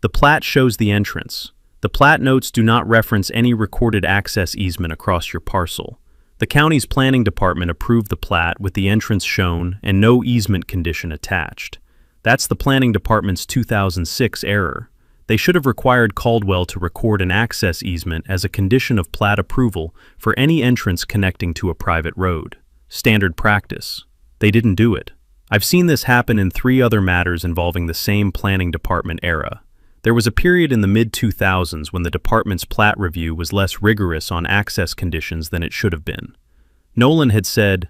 [SPEAKER 1] "The plat shows the entrance. The plat notes do not reference any recorded access easement across your parcel. The county's planning department approved the plat with the entrance shown and no easement condition attached. That's the planning department's 2006 error. They should have required Caldwell to record an access easement as a condition of plat approval for any entrance connecting to a private road. Standard practice. They didn't do it. I've seen this happen in 3 other matters involving the same planning department era. There was a period in the mid-2000s when the department's plat review was less rigorous on access conditions than it should have been." Nolan had said,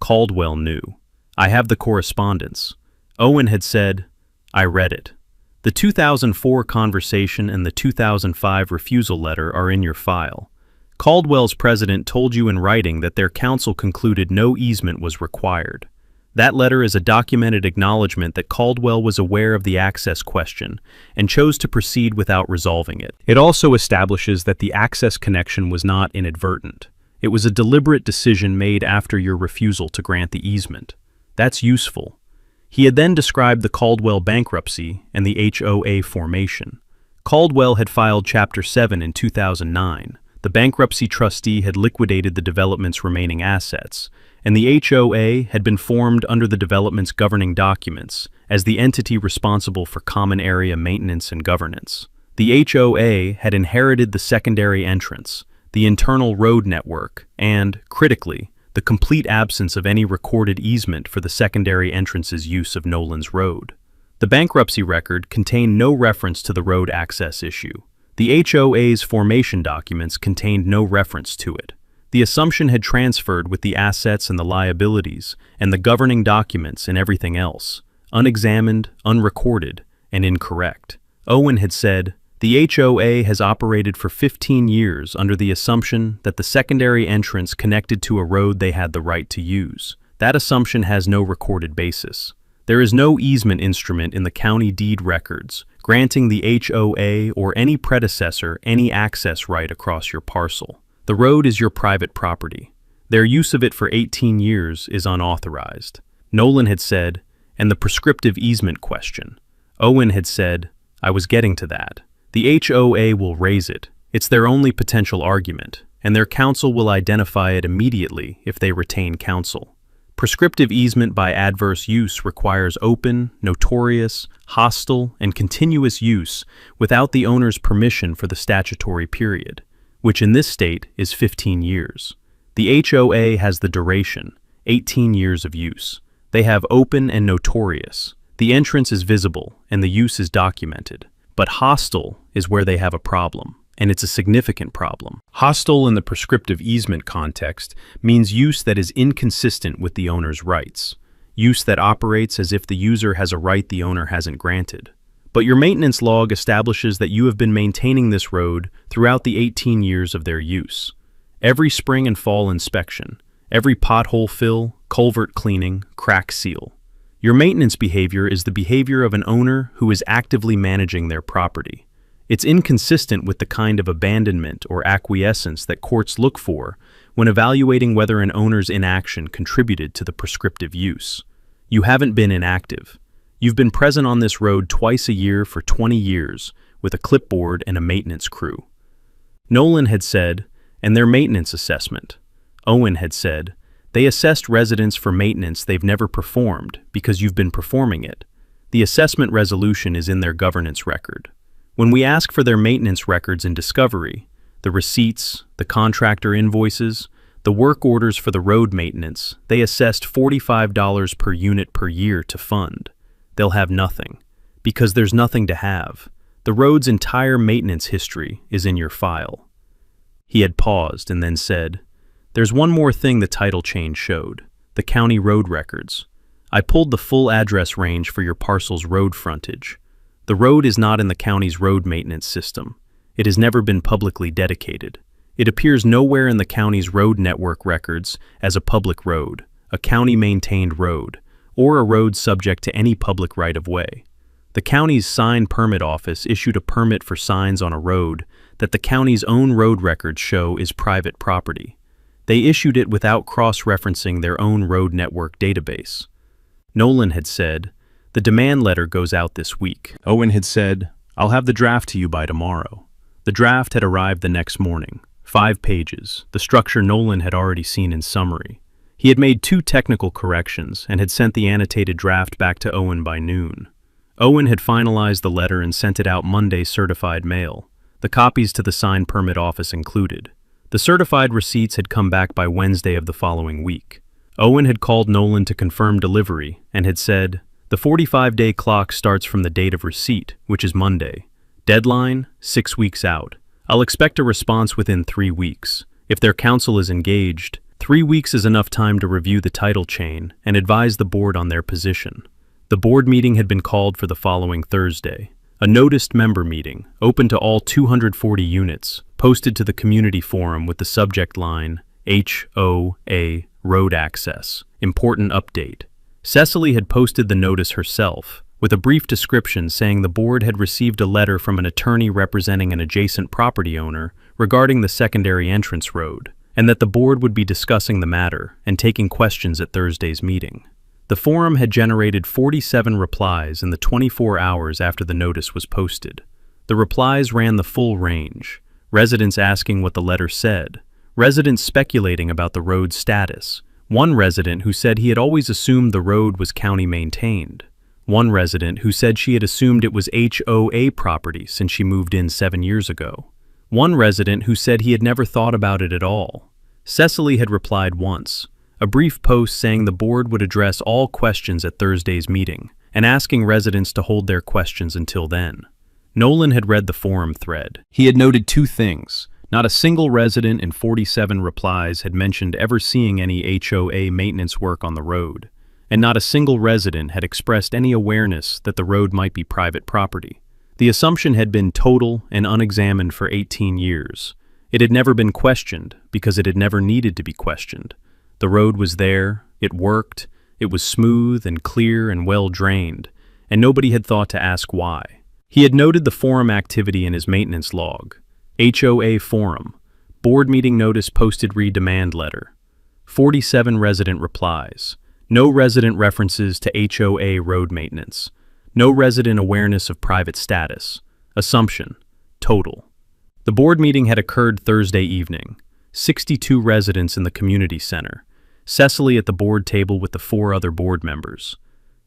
[SPEAKER 1] "Caldwell knew. I have the correspondence." Owen had said, "I read it. The 2004 conversation and the 2005 refusal letter are in your file. Caldwell's president told you in writing that their council concluded no easement was required. That letter is a documented acknowledgement that Caldwell was aware of the access question and chose to proceed without resolving it. It also establishes that the access connection was not inadvertent. It was a deliberate decision made after your refusal to grant the easement. That's useful." He had then described the Caldwell bankruptcy and the HOA formation. Caldwell had filed Chapter 7 in 2009. The bankruptcy trustee had liquidated the development's remaining assets, and the HOA had been formed under the development's governing documents as the entity responsible for common area maintenance and governance. The HOA had inherited the secondary entrance, the internal road network, and, critically, the complete absence of any recorded easement for the secondary entrance's use of Nolan's road. The bankruptcy record contained no reference to the road access issue. The HOA's formation documents contained no reference to it. The assumption had transferred with the assets and the liabilities, and the governing documents and everything else, unexamined, unrecorded, and incorrect. Owen had said, "The HOA has operated for 15 years under the assumption that the secondary entrance connected to a road they had the right to use. That assumption has no recorded basis. There is no easement instrument in the county deed records granting the HOA or any predecessor any access right across your parcel. The road is your private property. Their use of it for 18 years is unauthorized." Nolan had said, "And the prescriptive easement question." Owen had said, "I was getting to that. The HOA will raise it. It's their only potential argument, and their counsel will identify it immediately if they retain counsel. Prescriptive easement by adverse use requires open, notorious, hostile, and continuous use without the owner's permission for the statutory period, which in this state is 15 years. The HOA has the duration, 18 years of use. They have open and notorious. The entrance is visible and the use is documented. But hostile is where they have a problem, and it's a significant problem. Hostile in the prescriptive easement context means use that is inconsistent with the owner's rights, use that operates as if the user has a right the owner hasn't granted. But your maintenance log establishes that you have been maintaining this road throughout the 18 years of their use. Every spring and fall inspection, every pothole fill, culvert cleaning, crack seal. Your maintenance behavior is the behavior of an owner who is actively managing their property. It's inconsistent with the kind of abandonment or acquiescence that courts look for when evaluating whether an owner's inaction contributed to the prescriptive use. You haven't been inactive. You've been present on this road twice a year for 20 years with a clipboard and a maintenance crew. Nolan had said, "And their maintenance assessment." Owen had said, "They assessed residents for maintenance they've never performed because you've been performing it. The assessment resolution is in their governance record. When we ask for their maintenance records in discovery, the receipts, the contractor invoices, the work orders for the road maintenance, they assessed $45 per unit per year to fund. They'll have nothing, because there's nothing to have. The road's entire maintenance history is in your file." He had paused and then said, "There's one more thing the title change showed, the county road records. I pulled the full address range for your parcel's road frontage. The road is not in the county's road maintenance system. It has never been publicly dedicated. It appears nowhere in the county's road network records as a public road, a county-maintained road, or a road subject to any public right-of-way. The county's sign permit office issued a permit for signs on a road that the county's own road records show is private property. They issued it without cross-referencing their own road network database." Nolan had said, "The demand letter goes out this week." Owen had said, "I'll have the draft to you by tomorrow." The draft had arrived the next morning, 5 pages, the structure Nolan had already seen in summary. He had made 2 technical corrections and had sent the annotated draft back to Owen by noon. Owen had finalized the letter and sent it out Monday certified mail, the copies to the sign permit office included. The certified receipts had come back by Wednesday of the following week. Owen had called Nolan to confirm delivery and had said, "The 45-day clock starts from the date of receipt, which is Monday. Deadline, 6 weeks out. I'll expect a response within 3 weeks. If their counsel is engaged, 3 weeks is enough time to review the title chain and advise the board on their position." The board meeting had been called for the following Thursday. A noticed member meeting, open to all 240 units, posted to the community forum with the subject line, HOA Road Access, Important Update. Cecily had posted the notice herself, with a brief description saying the board had received a letter from an attorney representing an adjacent property owner regarding the secondary entrance road, and that the board would be discussing the matter and taking questions at Thursday's meeting. The forum had generated 47 replies in the 24 hours after the notice was posted. The replies ran the full range, residents asking what the letter said, residents speculating about the road's status, one resident who said he had always assumed the road was county-maintained, one resident who said she had assumed it was HOA property since she moved in 7 years ago, one resident who said he had never thought about it at all. Cecily had replied once, a brief post saying the board would address all questions at Thursday's meeting, and asking residents to hold their questions until then. Nolan had read the forum thread. He had noted 2 things. Not a single resident in 47 replies had mentioned ever seeing any HOA maintenance work on the road, and not a single resident had expressed any awareness that the road might be private property. The assumption had been total and unexamined for 18 years. It had never been questioned because it had never needed to be questioned. The road was there, it worked, it was smooth and clear and well drained, and nobody had thought to ask why. He had noted the forum activity in his maintenance log. HOA forum, board meeting notice posted re-demand letter. 47 resident replies. No resident references to HOA road maintenance. No resident awareness of private status. Assumption, total. The board meeting had occurred Thursday evening. 62 residents in the community center. Cecily at the board table with the 4 other board members.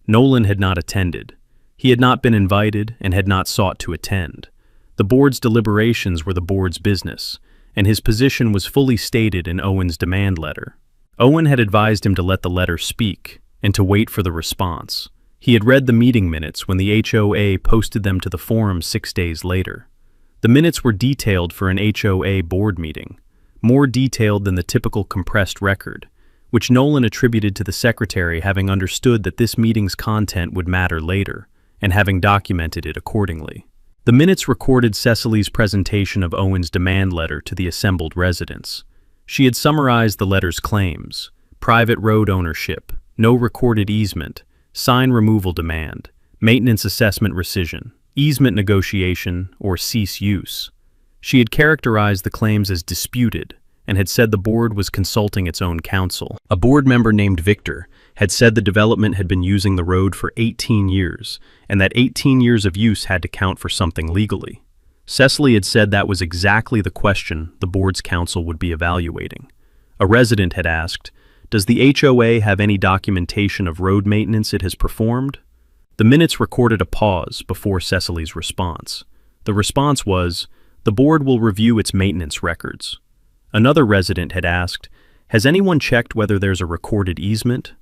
[SPEAKER 1] Nolan had not attended. He had not been invited and had not sought to attend. The board's deliberations were the board's business, and his position was fully stated in Owen's demand letter. Owen had advised him to let the letter speak and to wait for the response. He had read the meeting minutes when the HOA posted them to the forum 6 days later. The minutes were detailed for an HOA board meeting, more detailed than the typical compressed record, which Nolan attributed to the secretary having understood that this meeting's content would matter later, and having documented it accordingly. The minutes recorded Cecily's presentation of Owen's demand letter to the assembled residents. She had summarized the letter's claims: private road ownership, no recorded easement, sign removal demand, maintenance assessment rescission, easement negotiation, or cease use. She had characterized the claims as disputed and had said the board was consulting its own counsel. A board member named Victor had said the development had been using the road for 18 years, and that 18 years of use had to count for something legally. Cecily had said that was exactly the question the board's counsel would be evaluating. A resident had asked, "Does the HOA have any documentation of road maintenance it has performed?" The minutes recorded a pause before Cecily's response. The response was, "The board will review its maintenance records." Another resident had asked, "Has anyone checked whether there's a recorded easement?"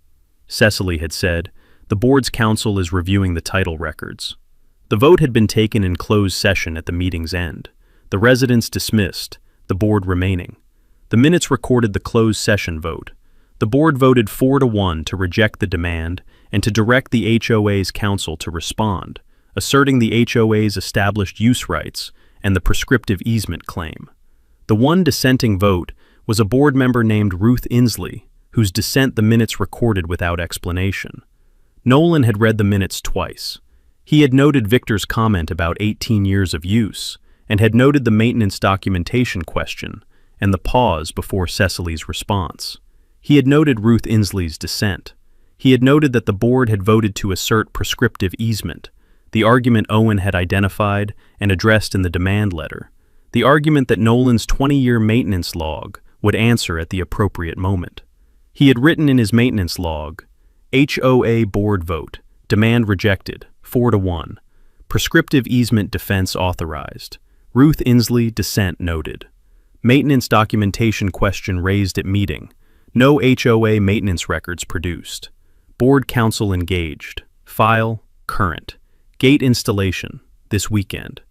[SPEAKER 1] Cecily had said, "The board's counsel is reviewing the title records." The vote had been taken in closed session at the meeting's end. The residents dismissed, the board remaining. The minutes recorded the closed session vote. The board voted 4-1 to reject the demand and to direct the HOA's counsel to respond, asserting the HOA's established use rights and the prescriptive easement claim. The one dissenting vote was a board member named Ruth Inslee, whose dissent the minutes recorded without explanation. Nolan had read the minutes twice. He had noted Victor's comment about 18 years of use, and had noted the maintenance documentation question and the pause before Cecily's response. He had noted Ruth Inslee's dissent. He had noted that the board had voted to assert prescriptive easement, the argument Owen had identified and addressed in the demand letter, the argument that Nolan's 20-year maintenance log would answer at the appropriate moment. He had written in his maintenance log, HOA board vote, demand rejected, 4-1. Prescriptive easement defense authorized. Ruth Inslee dissent noted. Maintenance documentation question raised at meeting. No HOA maintenance records produced. Board counsel engaged. File, current. Gate installation, this weekend.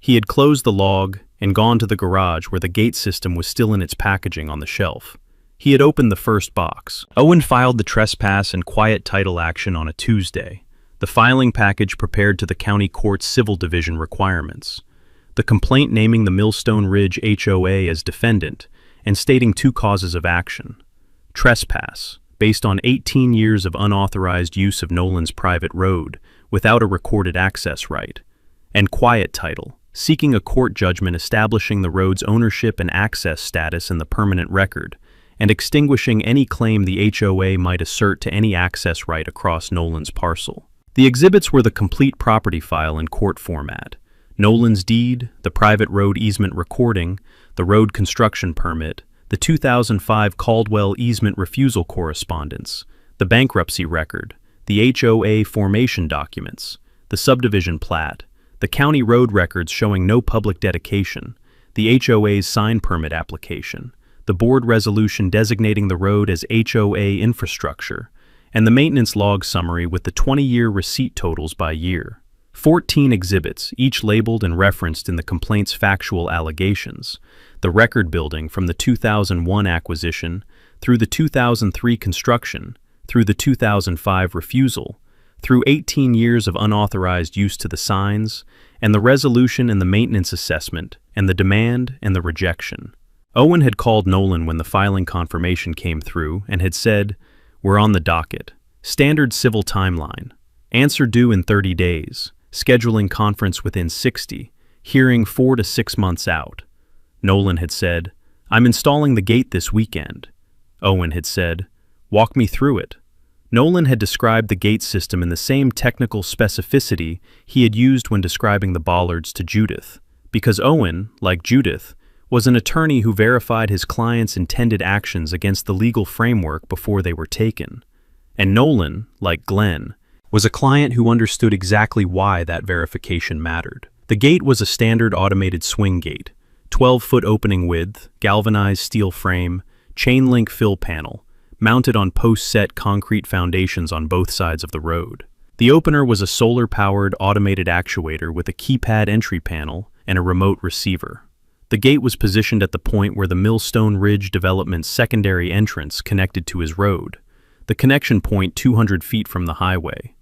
[SPEAKER 1] He had closed the log and gone to the garage where the gate system was still in its packaging on the shelf. He had opened the first box. Owen filed the trespass and quiet title action on a Tuesday. The filing package prepared to the county court's civil division requirements. The complaint naming the Millstone Ridge HOA as defendant and stating 2 causes of action. Trespass, based on 18 years of unauthorized use of Nolan's private road without a recorded access right. And quiet title, seeking a court judgment establishing the road's ownership and access status in the permanent record, and extinguishing any claim the HOA might assert to any access right across Nolan's parcel. The exhibits were the complete property file in court format: Nolan's deed, the private road easement recording, the road construction permit, the 2005 Caldwell easement refusal correspondence, the bankruptcy record, the HOA formation documents, the subdivision plat, the county road records showing no public dedication, the HOA's sign permit application, the board resolution designating the road as HOA infrastructure, and the maintenance log summary with the 20-year receipt totals by year. 14 exhibits, each labeled and referenced in the complaint's factual allegations. the record building from the 2001 acquisition, through the 2003 construction, through the 2005 refusal, through 18 years of unauthorized use to the signs, and the resolution and the maintenance assessment, and the demand and the rejection. Owen had called Nolan when the filing confirmation came through and had said, "We're on the docket. Standard civil timeline. Answer due in 30 days. Scheduling conference within 60. Hearing 4 to 6 months out." Nolan had said, "I'm installing the gate this weekend." Owen had said, "Walk me through it." Nolan had described the gate system in the same technical specificity he had used when describing the bollards to Judith, because Owen, like Judith, was an attorney who verified his client's intended actions against the legal framework before they were taken. And Nolan, like Glenn, was a client who understood exactly why that verification mattered. The gate was a standard automated swing gate, 12-foot opening width, galvanized steel frame, chain link fill panel, mounted on post-set concrete foundations on both sides of the road. The opener was a solar-powered automated actuator with a keypad entry panel and a remote receiver. The gate was positioned at the point where the Millstone Ridge Development's secondary entrance connected to his road, the connection point 200 feet from the highway,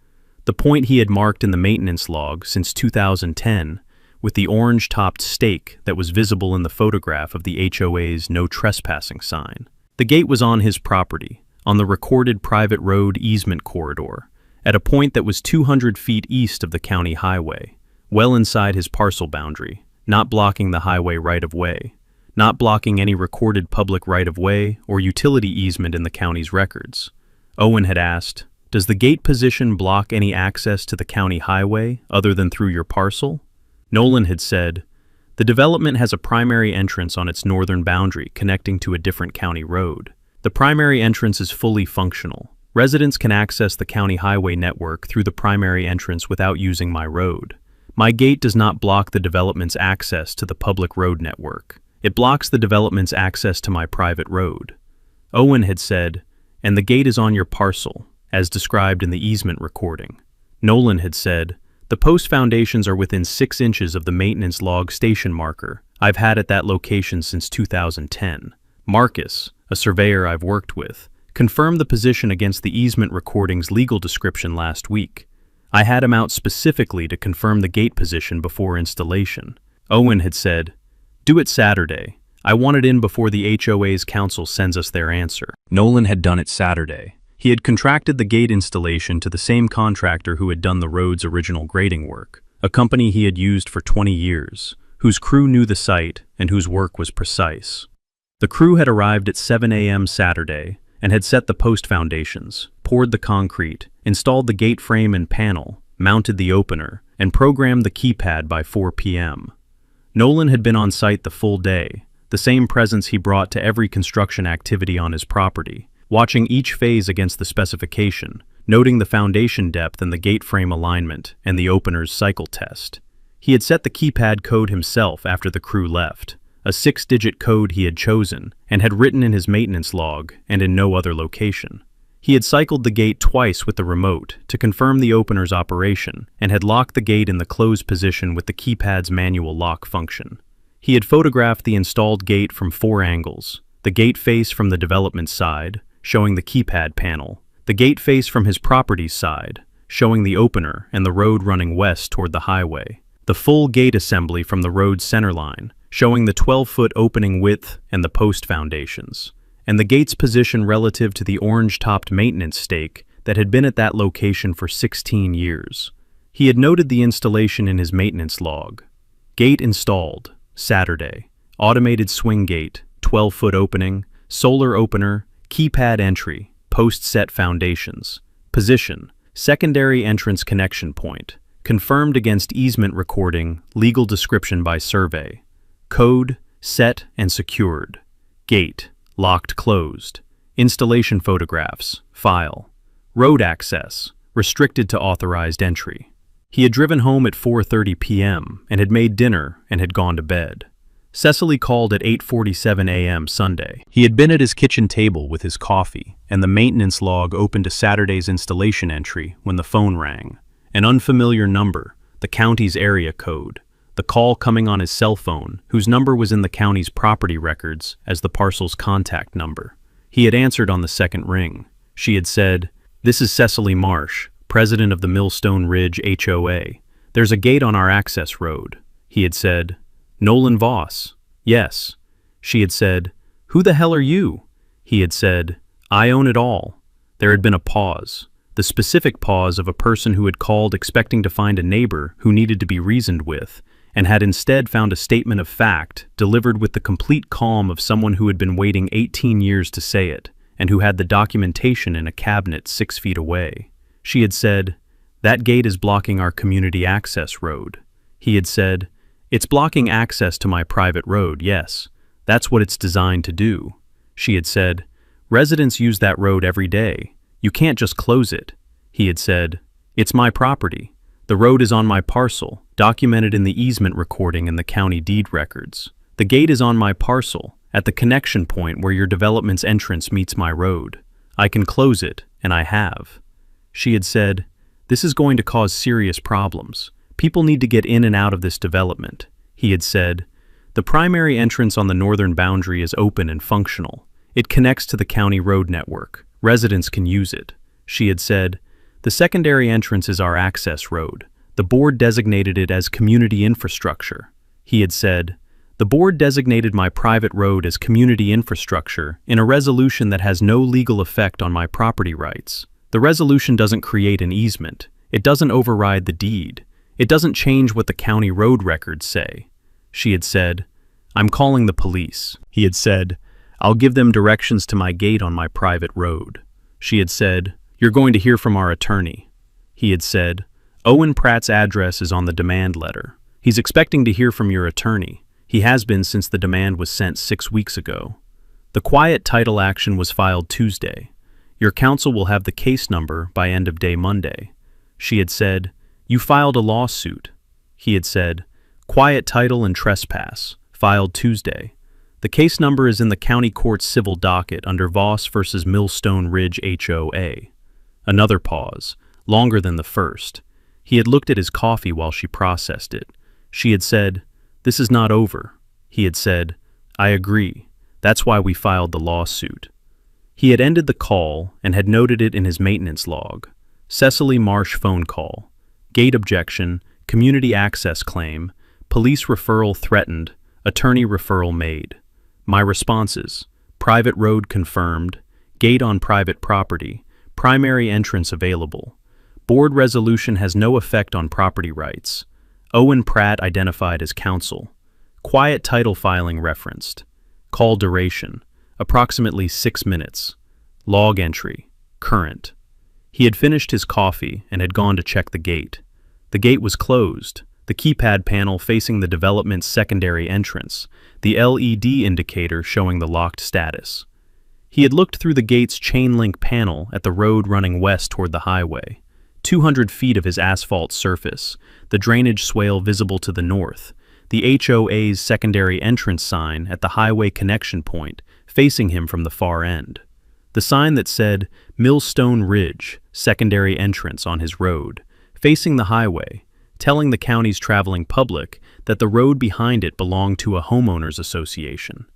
[SPEAKER 1] the point he had marked in the maintenance log since 2010 with the orange-topped stake that was visible in the photograph of the HOA's no trespassing sign. The gate was on his property, on the recorded private road easement corridor, at a point that was 200 feet east of the county highway, well inside his parcel boundary, not blocking the highway right-of-way, not blocking any recorded public right-of-way or utility easement in the county's records. Owen had asked, "Does the gate position block any access to the county highway other than through your parcel?" Nolan had said, "The development has a primary entrance on its northern boundary connecting to a different county road. The primary entrance is fully functional. Residents can access the county highway network through the primary entrance without using my road. My gate does not block the development's access to the public road network. It blocks the development's access to my private road." Owen had said, "And the gate is on your parcel, as described in the easement recording." Nolan had said, "The post foundations are within 6 inches of the maintenance log station marker I've had at that location since 2010. Marcus, a surveyor I've worked with, confirmed the position against the easement recording's legal description last week. I had him out specifically to confirm the gate position before installation." Owen had said, "Do it Saturday. I want it in before the HOA's council sends us their answer." Nolan had done it Saturday. He had contracted the gate installation to the same contractor who had done the road's original grading work, a company he had used for 20 years, whose crew knew the site and whose work was precise. The crew had arrived at 7 a.m. Saturday and had set the post foundations, poured the concrete, installed the gate frame and panel, mounted the opener, and programmed the keypad by 4 p.m. Nolan had been on site the full day, the same presence he brought to every construction activity on his property, watching each phase against the specification, noting the foundation depth and the gate frame alignment and the opener's cycle test. He had set the keypad code himself after the crew left, a 6-digit code he had chosen and had written in his maintenance log and in no other location. He had cycled the gate twice with the remote to confirm the opener's operation and had locked the gate in the closed position with the keypad's manual lock function. He had photographed the installed gate from 4 angles: the gate face from the development side, showing the keypad panel, the gate face from his property's side, showing the opener and the road running west toward the highway, the full gate assembly from the road's center line, showing the 12-foot opening width and the post foundations, and the gate's position relative to the orange-topped maintenance stake that had been at that location for 16 years. He had noted the installation in his maintenance log. Gate installed, Saturday. Automated swing gate, 12-foot opening, solar opener, keypad entry, post-set foundations. Position, secondary entrance connection point. Confirmed against easement recording, legal description by survey. Code, set and secured. Gate, locked closed. Installation photographs, file. Road access, restricted to authorized entry. He had driven home at 4:30 p.m. and had made dinner and had gone to bed. Cecily called at 8:47 a.m. Sunday. He had been at his kitchen table with his coffee, and the maintenance log opened to Saturday's installation entry when the phone rang. An unfamiliar number, the county's area code, the call coming on his cell phone, whose number was in the county's property records as the parcel's contact number. He had answered on the second ring. She had said, "This is Cecily Marsh, president of the Millstone Ridge HOA. There's a gate on our access road." He had said, "Nolan Voss." "Yes." She had said, "Who the hell are you?" He had said, "I own it all." There had been a pause. The specific pause of a person who had called expecting to find a neighbor who needed to be reasoned with, and had instead found a statement of fact delivered with the complete calm of someone who had been waiting 18 years to say it, and who had the documentation in a cabinet 6 feet away. She had said, "That gate is blocking our community access road." He had said, "It's blocking access to my private road, yes. That's what it's designed to do." She had said, "Residents use that road every day. You can't just close it." He had said, "It's my property. The road is on my parcel, documented in the easement recording in the county deed records. The gate is on my parcel, at the connection point where your development's entrance meets my road. I can close it, and I have." She had said, "This is going to cause serious problems. People need to get in and out of this development." He had said, "The primary entrance on the northern boundary is open and functional. It connects to the county road network. Residents can use it." She had said, "The secondary entrance is our access road. The board designated it as community infrastructure." He had said, "The board designated my private road as community infrastructure in a resolution that has no legal effect on my property rights. The resolution doesn't create an easement. It doesn't override the deed. It doesn't change what the county road records say." She had said, "I'm calling the police." He had said, "I'll give them directions to my gate on my private road." She had said, "You're going to hear from our attorney." He had said, "Owen Pratt's address is on the demand letter. He's expecting to hear from your attorney. He has been since the demand was sent 6 weeks ago. The quiet title action was filed Tuesday. Your counsel will have the case number by end of day Monday." She had said, "You filed a lawsuit." He had said, "Quiet title and trespass, filed Tuesday. The case number is in the county court's civil docket under Voss versus Millstone Ridge HOA." Another pause, longer than the first. He had looked at his coffee while she processed it. She had said, "This is not over." He had said, "I agree. That's why we filed the lawsuit." He had ended the call and had noted it in his maintenance log. Cecily Marsh phone call. Gate objection, community access claim, police referral threatened, attorney referral made. My responses: private road confirmed, gate on private property, primary entrance available. Board resolution has no effect on property rights. Owen Pratt identified as counsel. Quiet title filing referenced. Call duration: approximately 6 minutes. Log entry: current. He had finished his coffee and had gone to check the gate. The gate was closed, the keypad panel facing the development's secondary entrance, the LED indicator showing the locked status. He had looked through the gate's chain-link panel at the road running west toward the highway. 200 feet of his asphalt surface, the drainage swale visible to the north, the HOA's secondary entrance sign at the highway connection point facing him from the far end. The sign that said Millstone Ridge, secondary entrance on his road, facing the highway, telling the county's traveling public that the road behind it belonged to a homeowners association.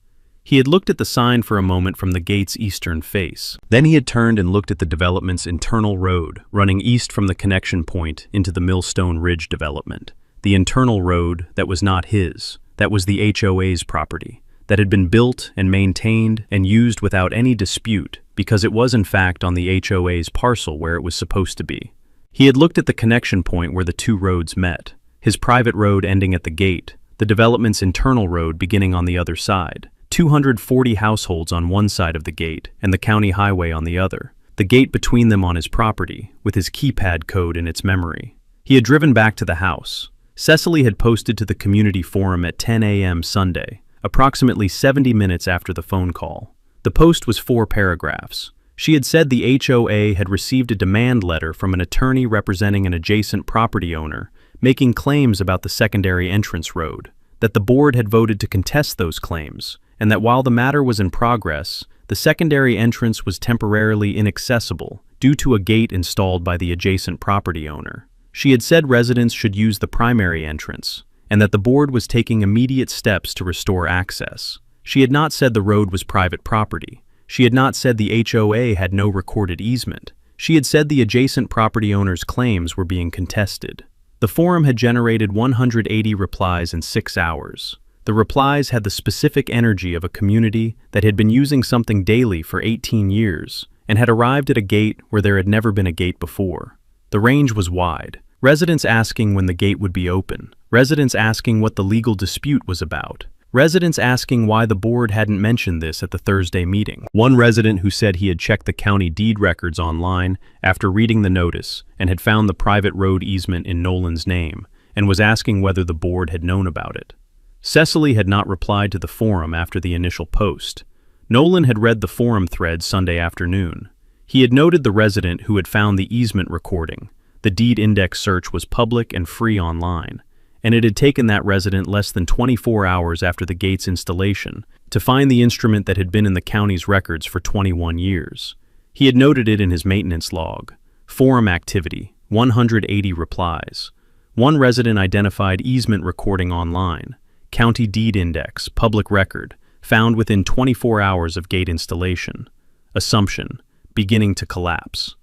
[SPEAKER 1] He had looked at the sign for a moment from the gate's eastern face. Then he had turned and looked at the development's internal road, running east from the connection point into the Millstone Ridge development. The internal road that was not his, that was the HOA's property, that had been built and maintained and used without any dispute because it was in fact on the HOA's parcel where it was supposed to be. He had looked at the connection point where the two roads met, his private road ending at the gate, the development's internal road beginning on the other side, 240 households on one side of the gate and the county highway on the other, the gate between them on his property, with his keypad code in its memory. He had driven back to the house. Cecily had posted to the community forum at 10 a.m. Sunday, approximately 70 minutes after the phone call. The post was 4 paragraphs. She had said the HOA had received a demand letter from an attorney representing an adjacent property owner, making claims about the secondary entrance road, that the board had voted to contest those claims, and that while the matter was in progress, the secondary entrance was temporarily inaccessible due to a gate installed by the adjacent property owner. She had said residents should use the primary entrance, and that the board was taking immediate steps to restore access. She had not said the road was private property. She had not said the HOA had no recorded easement. She had said the adjacent property owner's claims were being contested. The forum had generated 180 replies in 6 hours. The replies had the specific energy of a community that had been using something daily for 18 years and had arrived at a gate where there had never been a gate before. The range was wide. Residents asking when the gate would be open. Residents asking what the legal dispute was about. Residents asking why the board hadn't mentioned this at the Thursday meeting. One resident who said he had checked the county deed records online after reading the notice and had found the private road easement in Nolan's name and was asking whether the board had known about it. Cecily had not replied to the forum after the initial post. Nolan had read the forum thread Sunday afternoon. He had noted the resident who had found the easement recording. The deed index search was public and free online, and it had taken that resident less than 24 hours after the gate's installation to find the instrument that had been in the county's records for 21 years. He had noted it in his maintenance log. Forum activity, 180 replies. One resident identified easement recording online. County deed index, public record, found within 24 hours of gate installation. Assumption, beginning to collapse.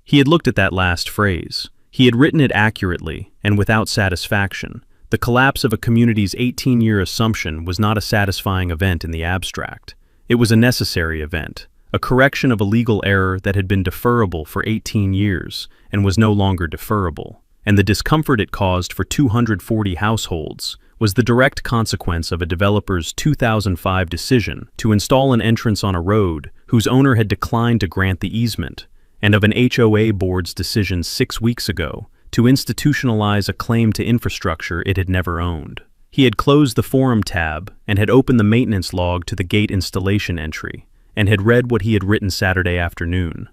[SPEAKER 1] He had looked at that last phrase. He had written it accurately and without satisfaction. The collapse of a community's 18-year assumption was not a satisfying event in the abstract. It was a necessary event, a correction of a legal error that had been deferrable for 18 years and was no longer deferrable. And the discomfort it caused for 240 households was the direct consequence of a developer's 2005 decision to install an entrance on a road whose owner had declined to grant the easement, and of an HOA board's decision 6 weeks ago to institutionalize a claim to infrastructure it had never owned. He had closed the forum tab and had opened the maintenance log to the gate installation entry, and had read what he had written Saturday afternoon.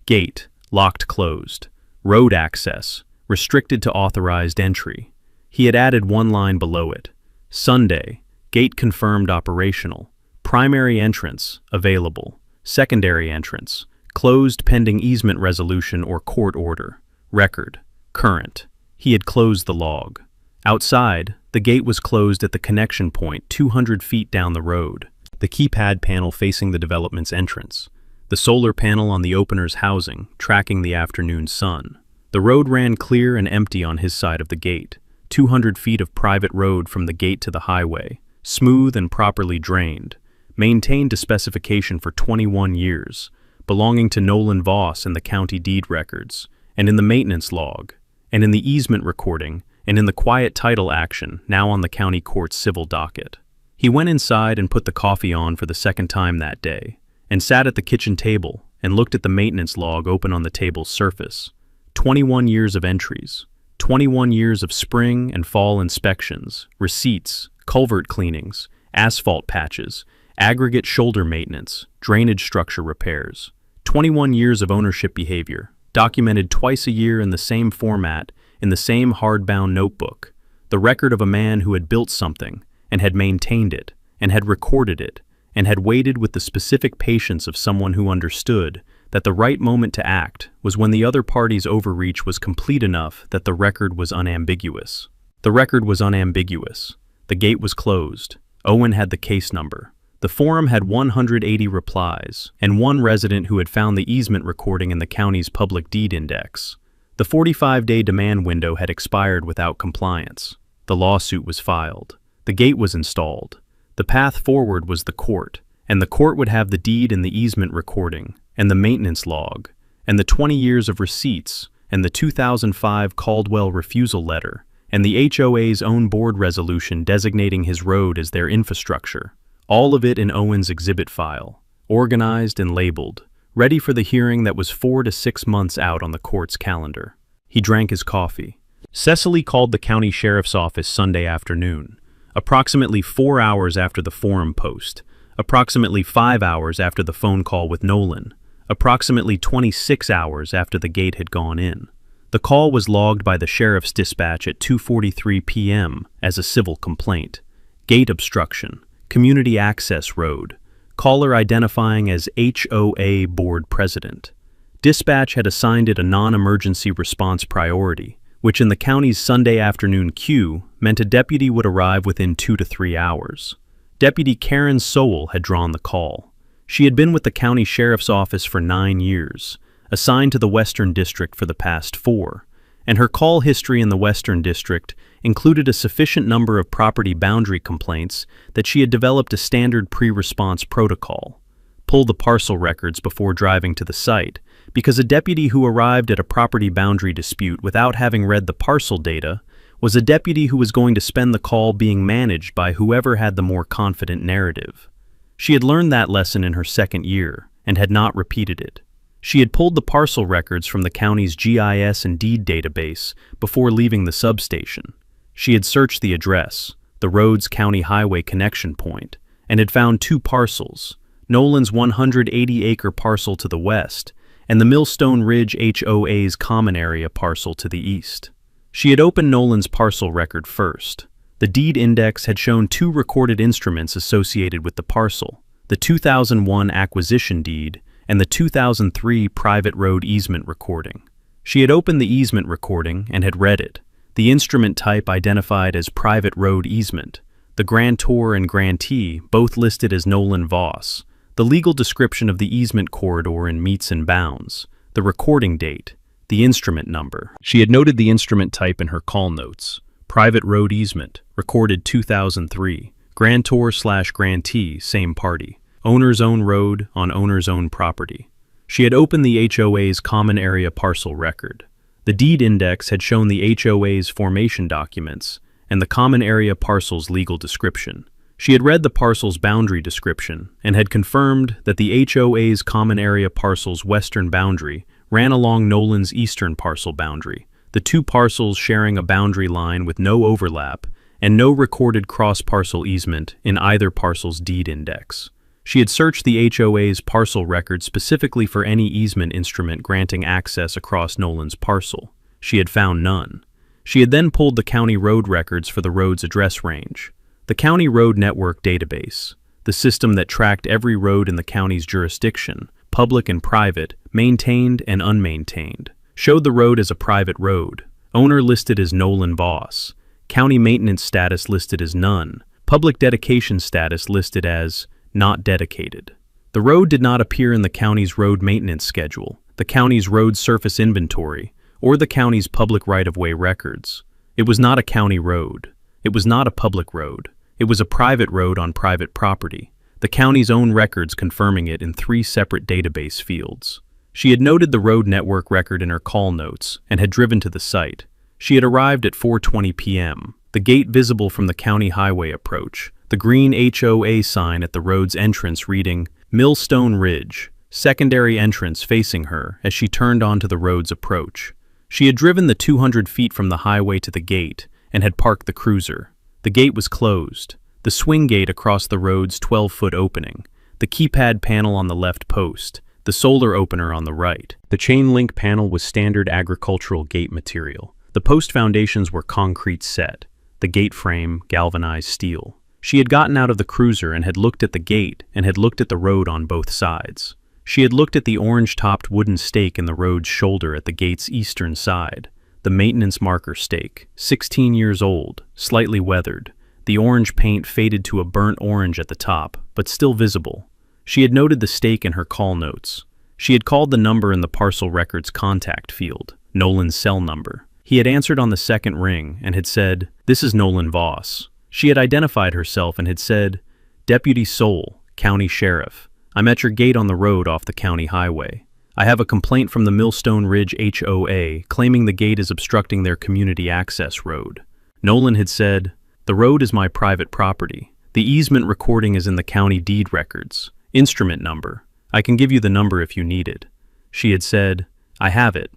[SPEAKER 1] Gate, locked closed. Road access, restricted to authorized entry. He had added one line below it. Sunday, gate confirmed operational. Primary entrance, available. Secondary entrance, closed pending easement resolution or court order. Record, current. He had closed the log. Outside, the gate was closed at the connection point 200 feet down the road. The keypad panel facing the development's entrance. The solar panel on the opener's housing, tracking the afternoon sun. The road ran clear and empty on his side of the gate. 200 feet of private road from the gate to the highway, smooth and properly drained, maintained to specification for 21 years, belonging to Nolan Voss in the county deed records, and in the maintenance log, and in the easement recording, and in the quiet title action now on the county court's civil docket. He went inside and put the coffee on for the second time that day, and sat at the kitchen table and looked at the maintenance log open on the table's surface. 21 years of entries. 21 years of spring and fall inspections, receipts, culvert cleanings, asphalt patches, aggregate shoulder maintenance, drainage structure repairs. 21 years of ownership behavior, documented twice a year in the same format, in the same hardbound notebook. The record of a man who had built something, and had maintained it, and had recorded it, and had waited with the specific patience of someone who understood that the right moment to act was when the other party's overreach was complete enough that the record was unambiguous. The record was unambiguous. The gate was closed. Owen had the case number. The forum had 180 replies, and one resident who had found the easement recording in the county's public deed index. The 45-day demand window had expired without compliance. The lawsuit was filed. The gate was installed. The path forward was the court, and the court would have the deed and the easement recording, and the maintenance log, and the 20 years of receipts, and the 2005 Caldwell refusal letter, and the HOA's own board resolution designating his road as their infrastructure. All of it in Owen's exhibit file, organized and labeled, ready for the hearing that was 4 to 6 months out on the court's calendar. He drank his coffee. Cecily called the county sheriff's office Sunday afternoon, approximately 4 hours after the forum post, approximately 5 hours after the phone call with Nolan, approximately 26 hours after the gate had gone in. The call was logged by the sheriff's dispatch at 2:43 p.m. as a civil complaint. Gate obstruction, community access road, caller identifying as HOA board president. Dispatch had assigned it a non-emergency response priority, which in the county's Sunday afternoon queue meant a deputy would arrive within 2 to 3 hours. Deputy Karen Sowell had drawn the call. She had been with the county sheriff's office for 9 years, assigned to the Western District for the past 4, and her call history in the Western District included a sufficient number of property boundary complaints that she had developed a standard pre-response protocol. Pull the parcel records before driving to the site, because a deputy who arrived at a property boundary dispute without having read the parcel data was a deputy who was going to spend the call being managed by whoever had the more confident narrative. She had learned that lesson in her second year and had not repeated it. She had pulled the parcel records from the county's GIS and deed database before leaving the substation. She had searched the address, the road's county highway connection point, and had found 2 parcels, Nolan's 180-acre parcel to the west and the Millstone Ridge HOA's common area parcel to the east. She had opened Nolan's parcel record first. The deed index had shown 2 recorded instruments associated with the parcel, the 2001 acquisition deed and the 2003 private road easement recording. She had opened the easement recording and had read it. The instrument type identified as private road easement, the grantor and grantee both listed as Nolan Voss, the legal description of the easement corridor in meets and bounds, the recording date, the instrument number. She had noted the instrument type in her call notes. Private road easement, recorded 2003, grantor/grantee, same party. Owner's own road on owner's own property. She had opened the HOA's common area parcel record. The deed index had shown the HOA's formation documents and the common area parcel's legal description. She had read the parcel's boundary description and had confirmed that the HOA's common area parcel's western boundary ran along Nolan's eastern parcel boundary, the 2 parcels sharing a boundary line with no overlap and no recorded cross-parcel easement in either parcel's deed index. She had searched the HOA's parcel record specifically for any easement instrument granting access across Nolan's parcel. She had found none. She had then pulled the county road records for the road's address range. The County Road Network database, the system that tracked every road in the county's jurisdiction, public and private, maintained and unmaintained, showed the road as a private road, owner listed as Nolan Voss, county maintenance status listed as none, public dedication status listed as not dedicated. The road did not appear in the county's road maintenance schedule, the county's road surface inventory, or the county's public right-of-way records. It was not a county road. It was not a public road. It was a private road on private property, the county's own records confirming it in 3 separate database fields. She had noted the road network record in her call notes and had driven to the site. She had arrived at 4:20 p.m., the gate visible from the county highway approach, the green HOA sign at the road's entrance reading Millstone Ridge, secondary entrance facing her as she turned onto the road's approach. She had driven the 200 feet from the highway to the gate and had parked the cruiser. The gate was closed, the swing gate across the road's 12-foot opening, the keypad panel on the left post, the solar opener on the right. The chain link panel was standard agricultural gate material. The post foundations were concrete set, the gate frame galvanized steel. She had gotten out of the cruiser and had looked at the gate and had looked at the road on both sides. She had looked at the orange-topped wooden stake in the road's shoulder at the gate's eastern side. The maintenance marker stake, 16 years old, slightly weathered, the orange paint faded to a burnt orange at the top, but still visible. She had noted the stake in her call notes. She had called the number in the parcel record's contact field, Nolan's cell number. He had answered on the second ring and had said, "This is Nolan Voss." She had identified herself and had said, "Deputy Sowell, County Sheriff. I'm at your gate on the road off the county highway. I have a complaint from the Millstone Ridge HOA claiming the gate is obstructing their community access road." Nolan had said, "The road is my private property. The easement recording is in the county deed records. Instrument number. I can give you the number if you need it." She had said, "I have it.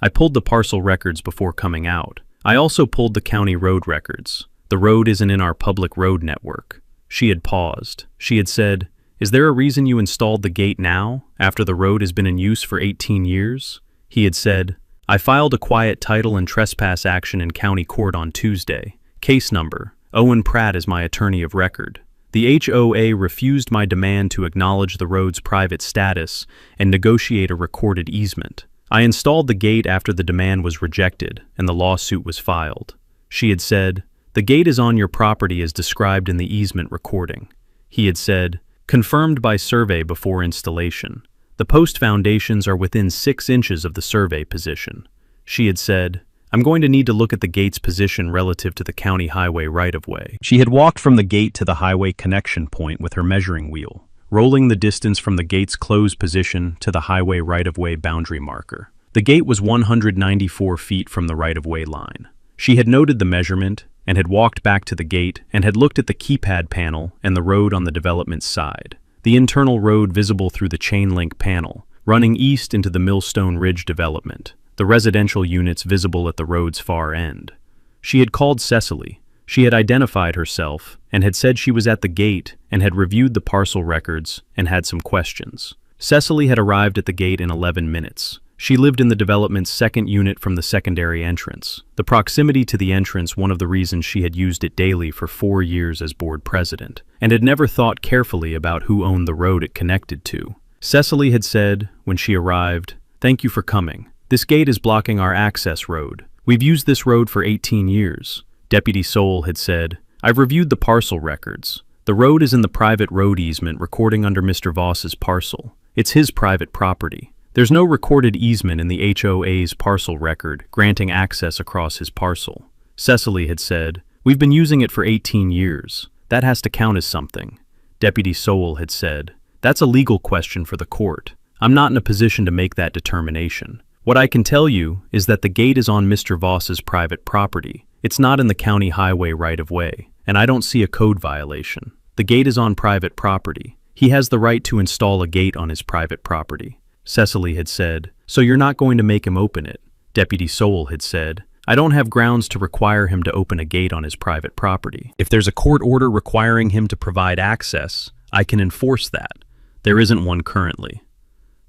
[SPEAKER 1] I pulled the parcel records before coming out. I also pulled the county road records. The road isn't in our public road network." She had paused. She had said, "Is there a reason you installed the gate now, after the road has been in use for 18 years? He had said, "I filed a quiet title and trespass action in county court on Tuesday. Case number, Owen Pratt is my attorney of record. The HOA refused my demand to acknowledge the road's private status and negotiate a recorded easement. I installed the gate after the demand was rejected and the lawsuit was filed. She had said, the gate is on your property as described in the easement recording. He had said, confirmed by survey before installation. The post foundations are within 6 inches of the survey position. She had said, I'm going to need to look at the gate's position relative to the county highway right-of-way. She had walked from the gate to the highway connection point with her measuring wheel, rolling the distance from the gate's closed position to the highway right-of-way boundary marker. The gate was 194 feet from the right-of-way line. She had noted the measurement and had walked back to the gate and had looked at the keypad panel and the road on the development side. The internal road visible through the chain link panel, running east into the Millstone Ridge development. The residential units visible at the road's far end. She had called Cecily. She had identified herself and had said she was at the gate and had reviewed the parcel records and had some questions. Cecily had arrived at the gate in 11 minutes. She lived in the development's second unit from the secondary entrance. The proximity to the entrance one of the reasons she had used it daily for 4 years as board president, and had never thought carefully about who owned the road it connected to. Cecily had said, when she arrived, "Thank you for coming. This gate is blocking our access road. We've used this road for 18 years. Deputy Soul had said, I've reviewed the parcel records. The road is in the private road easement recording under Mr. Voss's parcel. It's his private property. There's no recorded easement in the HOA's parcel record granting access across his parcel. Cecily had said, we've been using it for 18 years. That has to count as something. Deputy Soul had said, that's a legal question for the court. I'm not in a position to make that determination. What I can tell you is that the gate is on Mr. Voss's private property. It's not in the county highway right-of-way, and I don't see a code violation. The gate is on private property. He has the right to install a gate on his private property. Cecily had said, so you're not going to make him open it. Deputy Soul had said, I don't have grounds to require him to open a gate on his private property. If there's a court order requiring him to provide access, I can enforce that. There isn't one currently.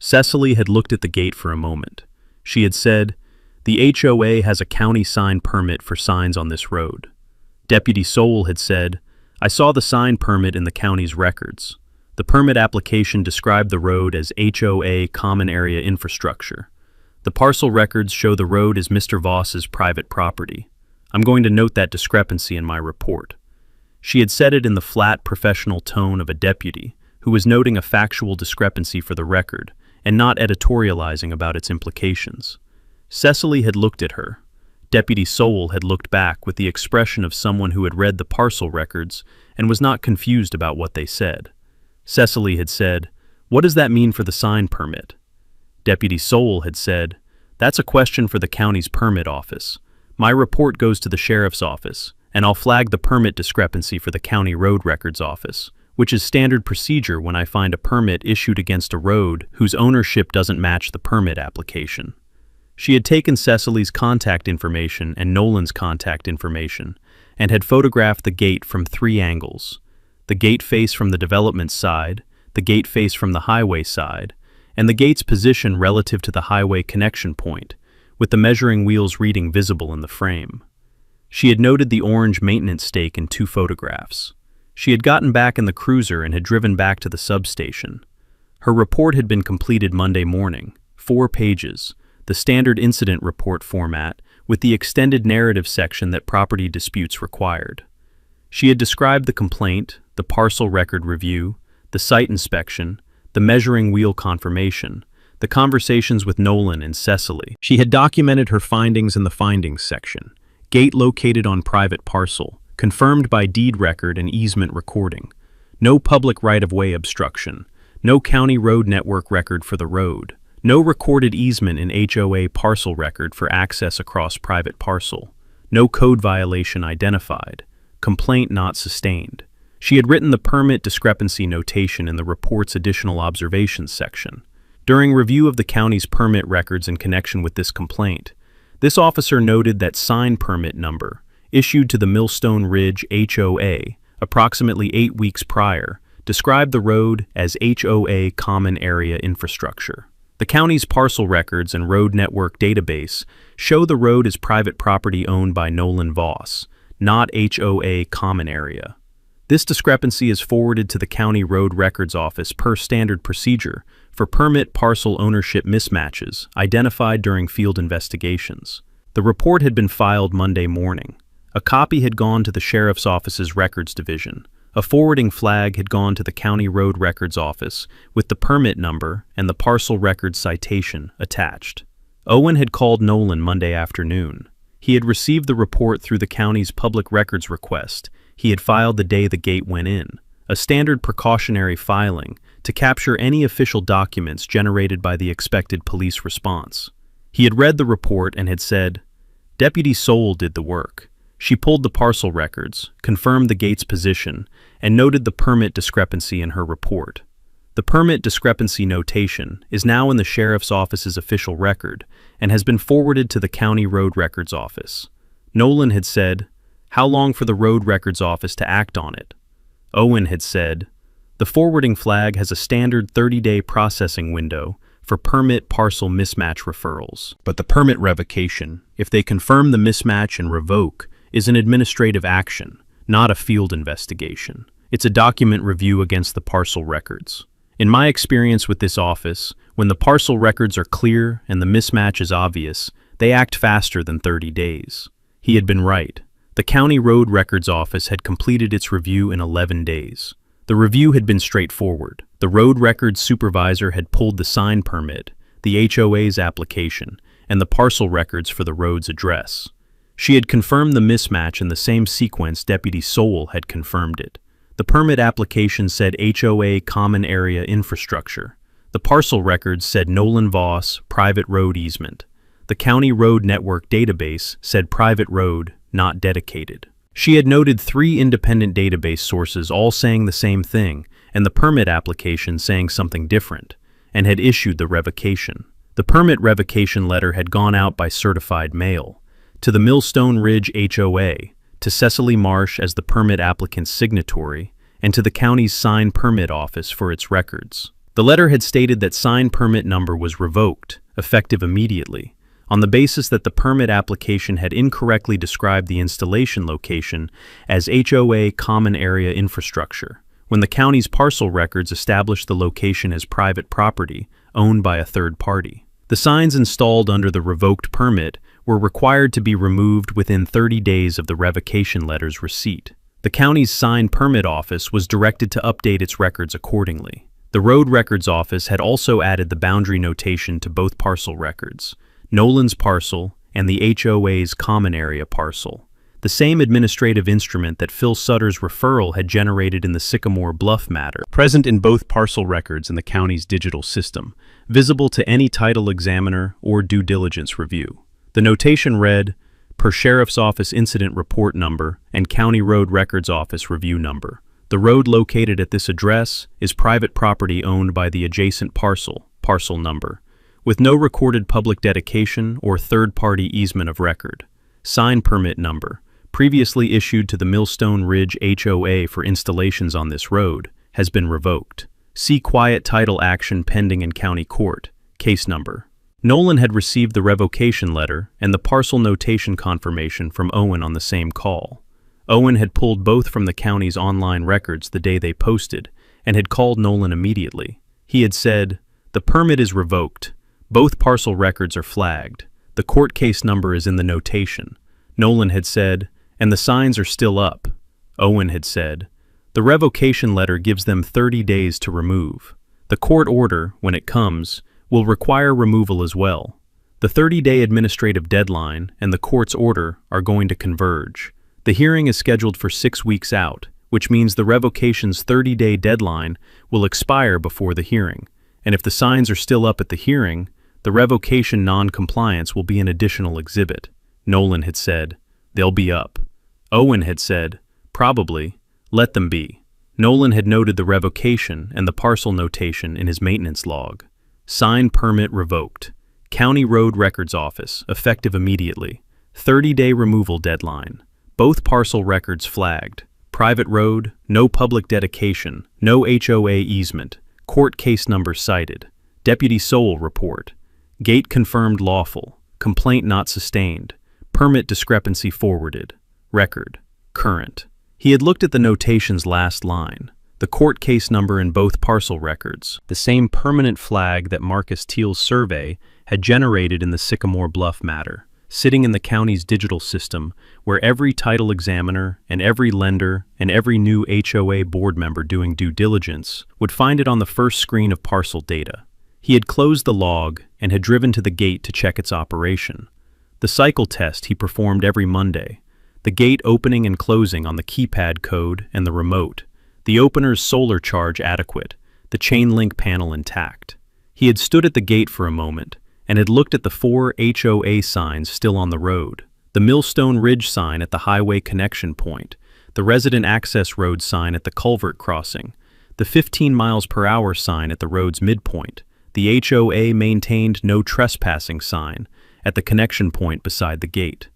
[SPEAKER 1] Cecily had looked at the gate for a moment. She had said, the HOA has a county sign permit for signs on this road. Deputy Soul had said, I saw the sign permit in the county's records. The permit application described the road as HOA Common Area Infrastructure. The parcel records show the road as Mr. Voss's private property. I'm going to note that discrepancy in my report. She had said it in the flat, professional tone of a deputy who was noting a factual discrepancy for the record and not editorializing about its implications. Cecily had looked at her. Deputy Soul had looked back with the expression of someone who had read the parcel records and was not confused about what they said. Cecily had said, what does that mean for the sign permit? Deputy Soul had said, that's a question for the county's permit office. My report goes to the sheriff's office, and I'll flag the permit discrepancy for the county road records office, which is standard procedure when I find a permit issued against a road whose ownership doesn't match the permit application. She had taken Cecily's contact information and Nolan's contact information and had photographed the gate from 3 angles. The gate face from the development side, the gate face from the highway side, and the gate's position relative to the highway connection point, with the measuring wheel's reading visible in the frame. She had noted the orange maintenance stake in 2 photographs. She had gotten back in the cruiser and had driven back to the substation. Her report had been completed Monday morning, 4 pages, the standard incident report format with the extended narrative section that property disputes required. She had described the complaint, the parcel record review, the site inspection, the measuring wheel confirmation, the conversations with Nolan and Cecily. She had documented her findings in the findings section. Gate located on private parcel, confirmed by deed record and easement recording. No public right-of-way obstruction. No county road network record for the road. No recorded easement in HOA parcel record for access across private parcel. No code violation identified. Complaint not sustained. She had written the permit discrepancy notation in the report's additional observations section. During review of the county's permit records in connection with this complaint, this officer noted that sign permit number, issued to the Millstone Ridge HOA approximately 8 weeks prior, described the road as HOA Common Area Infrastructure. The county's parcel records and road network database show the road as private property owned by Nolan Voss, not HOA Common Area. This discrepancy is forwarded to the County Road Records Office per standard procedure for permit parcel ownership mismatches identified during field investigations. The report had been filed Monday morning. A copy had gone to the Sheriff's Office's Records Division. A forwarding flag had gone to the County Road Records Office with the permit number and the parcel record citation attached. Owen had called Nolan Monday afternoon. He had received the report through the county's public records request he had filed the day the gate went in, a standard precautionary filing to capture any official documents generated by the expected police response. He had read the report and had said, "Deputy Soule did the work. She pulled the parcel records, confirmed the gate's position, and noted the permit discrepancy in her report. The permit discrepancy notation is now in the Sheriff's Office's official record and has been forwarded to the County Road Records Office." Nolan had said, "How long for the Road Records Office to act on it?" Owen had said, "The forwarding flag has a standard 30-day processing window for permit parcel mismatch referrals. But the permit revocation, if they confirm the mismatch and revoke, is an administrative action, not a field investigation. It's a document review against the parcel records. In my experience with this office, when the parcel records are clear and the mismatch is obvious, they act faster than 30 days. He had been right. The County Road Records Office had completed its review in 11 days. The review had been straightforward. The road records supervisor had pulled the sign permit, the HOA's application, and the parcel records for the road's address. She had confirmed the mismatch in the same sequence Deputy Soule had confirmed it. The permit application said HOA Common Area Infrastructure. The parcel records said Nolan Voss, Private Road Easement. The County Road Network database said Private Road, Not Dedicated. She had noted 3 independent database sources all saying the same thing, and the permit application saying something different, and had issued the revocation. The permit revocation letter had gone out by certified mail to the Millstone Ridge HOA, to Cecily Marsh as the permit applicant's signatory, and to the county's sign permit office for its records. The letter had stated that sign permit number was revoked, effective immediately, on the basis that the permit application had incorrectly described the installation location as HOA Common Area Infrastructure, when the county's parcel records established the location as private property owned by a third party. The signs installed under the revoked permit were required to be removed within 30 days of the revocation letter's receipt. The county's sign permit office was directed to update its records accordingly. The Road Records Office had also added the boundary notation to both parcel records, Nolan's parcel and the HOA's common area parcel, the same administrative instrument that Phil Sutter's referral had generated in the Sycamore Bluff matter, present in both parcel records in the county's digital system, visible to any title examiner or due diligence review. The notation read, "Per Sheriff's Office Incident Report Number and County Road Records Office Review Number. The road located at this address is private property owned by the adjacent parcel number, with no recorded public dedication or third-party easement of record. Sign permit number, previously issued to the Millstone Ridge HOA for installations on this road, has been revoked. See quiet title action pending in county court, case number." Nolan had received the revocation letter and the parcel notation confirmation from Owen on the same call. Owen had pulled both from the county's online records the day they posted and had called Nolan immediately. He had said, "The permit is revoked. Both parcel records are flagged. The court case number is in the notation." Nolan had said, "And the signs are still up." Owen had said, "The revocation letter gives them 30 days to remove. The court order, when it comes, will require removal as well. The 30-day administrative deadline and the court's order are going to converge. The hearing is scheduled for 6 weeks out, which means the revocation's 30-day deadline will expire before the hearing, and if the signs are still up at the hearing, the revocation non-compliance will be an additional exhibit." Nolan had said, "They'll be up." Owen had said, "Probably. Let them be." Nolan had noted the revocation and the parcel notation in his maintenance log. Sign permit revoked. County Road Records Office, effective immediately. 30-day removal deadline. Both parcel records flagged. Private road, no public dedication, no HOA easement. Court case number cited. Deputy Soule report. Gate confirmed lawful. Complaint not sustained. Permit discrepancy forwarded. Record. Current. He had looked at the notation's last line. the court case number in both parcel records, the same permanent flag that Marcus Teal's survey had generated in the Sycamore Bluff matter, sitting in the county's digital system where every title examiner and every lender and every new HOA board member doing due diligence would find it on the first screen of parcel data. He had closed the log and had driven to the gate to check its operation. The cycle test he performed every Monday, the gate opening and closing on the keypad code and the remote, the opener's solar charge adequate, the chain link panel intact. He had stood at the gate for a moment and had looked at the 4 HOA signs still on the road, the Millstone Ridge sign at the highway connection point, the resident access road sign at the culvert crossing, the 15 miles per hour sign at the road's midpoint, the HOA maintained no trespassing sign at the connection point beside the gate,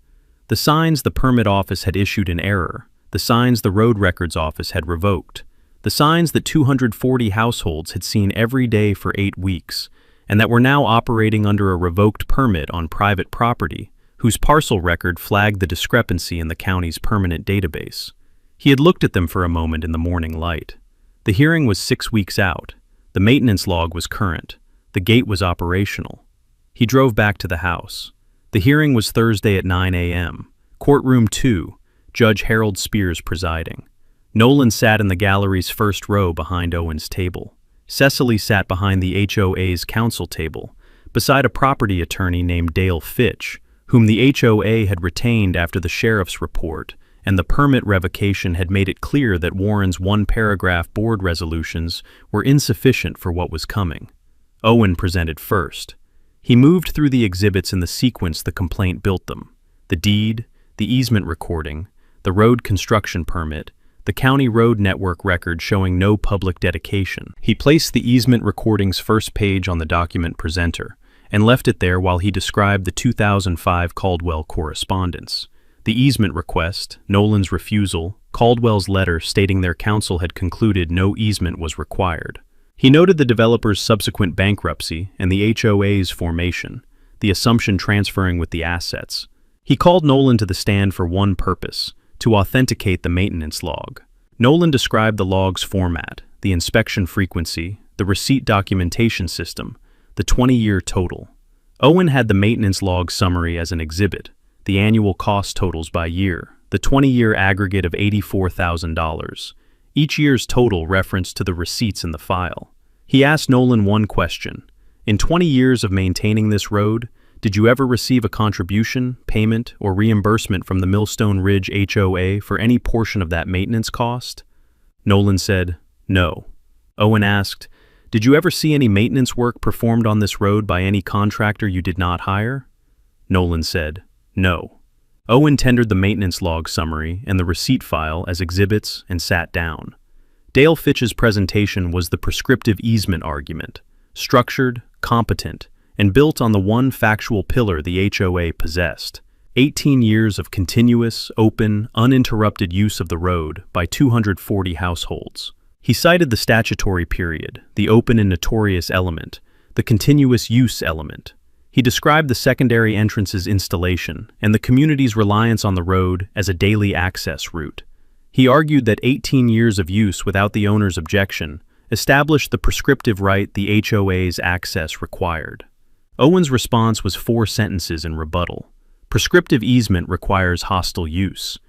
[SPEAKER 1] the signs the permit office had issued in error, the signs the road records office had revoked, the signs that 240 households had seen every day for 8 weeks, and that were now operating under a revoked permit on private property, whose parcel record flagged the discrepancy in the county's permanent database. He had looked at them for a moment in the morning light. The hearing was 6 weeks out. The maintenance log was current. The gate was operational. He drove back to the house. The hearing was Thursday at 9 a.m. Courtroom 2, Judge Harold Spears presiding. Nolan sat in the gallery's first row behind Owen's table. Cecily sat behind the HOA's counsel table, beside a property attorney named Dale Fitch, whom the HOA had retained after the sheriff's report, and the permit revocation had made it clear that Warren's one-paragraph board resolutions were insufficient for what was coming. Owen presented first. He moved through the exhibits in the sequence the complaint built them: the deed, the easement recording, the road construction permit, the county road network record showing no public dedication. He placed the easement recording's first page on the document presenter and left it there while he described the 2005 Caldwell correspondence. The easement request, Nolan's refusal, Caldwell's letter stating their counsel had concluded no easement was required. He noted the developer's subsequent bankruptcy and the HOA's formation, the assumption transferring with the assets. He called Nolan to the stand for one purpose: to authenticate the maintenance log. Nolan described the log's format, the inspection frequency, the receipt documentation system, the 20-year total. Owen had the maintenance log summary as an exhibit, the annual cost totals by year, the 20-year aggregate of $84,000, each year's total referenced to the receipts in the file. He asked Nolan one question: in 20 years of maintaining this road, did you ever receive a contribution, payment, or reimbursement from the Millstone Ridge HOA for any portion of that maintenance cost? Nolan said, no. Owen asked, did you ever see any maintenance work performed on this road by any contractor you did not hire? Nolan said, no. Owen tendered the maintenance log summary and the receipt file as exhibits and sat down. Dale Fitch's presentation was the prescriptive easement argument, structured, competent, and built on the one factual pillar the HOA possessed: 18 years of continuous, open, uninterrupted use of the road by 240 households. He cited the statutory period, the open and notorious element, the continuous use element. He described the secondary entrance's installation and the community's reliance on the road as a daily access route. He argued that 18 years of use without the owner's objection established the prescriptive right the HOA's access required. Owen's response was 4 sentences in rebuttal. Prescriptive easement requires hostile use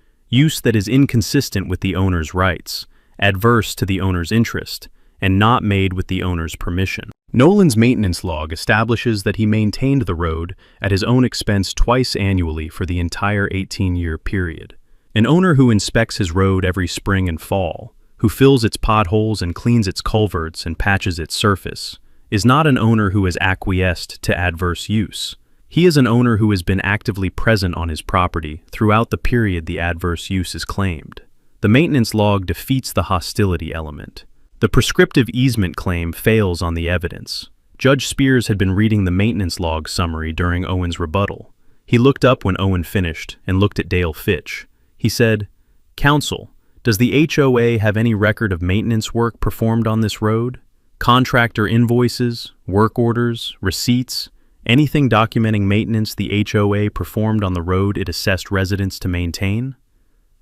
[SPEAKER 1] that is inconsistent with the owner's rights, adverse to the owner's interest, and not made with the owner's permission. Nolan's maintenance log establishes that he maintained the road at his own expense twice annually for the entire 18-year period. An owner who inspects his road every spring and fall, who fills its potholes and cleans its culverts and patches its surface, is not an owner who has acquiesced to adverse use. He is an owner who has been actively present on his property throughout the period the adverse use is claimed. The maintenance log defeats the hostility element. The prescriptive easement claim fails on the evidence. Judge Spears had been reading the maintenance log summary during Owen's rebuttal. He looked up when Owen finished and looked at Dale Fitch. He said, "Counsel, does the HOA have any record of maintenance work performed on this road? Contractor invoices, work orders, receipts, anything documenting maintenance the HOA performed on the road it assessed residents to maintain?"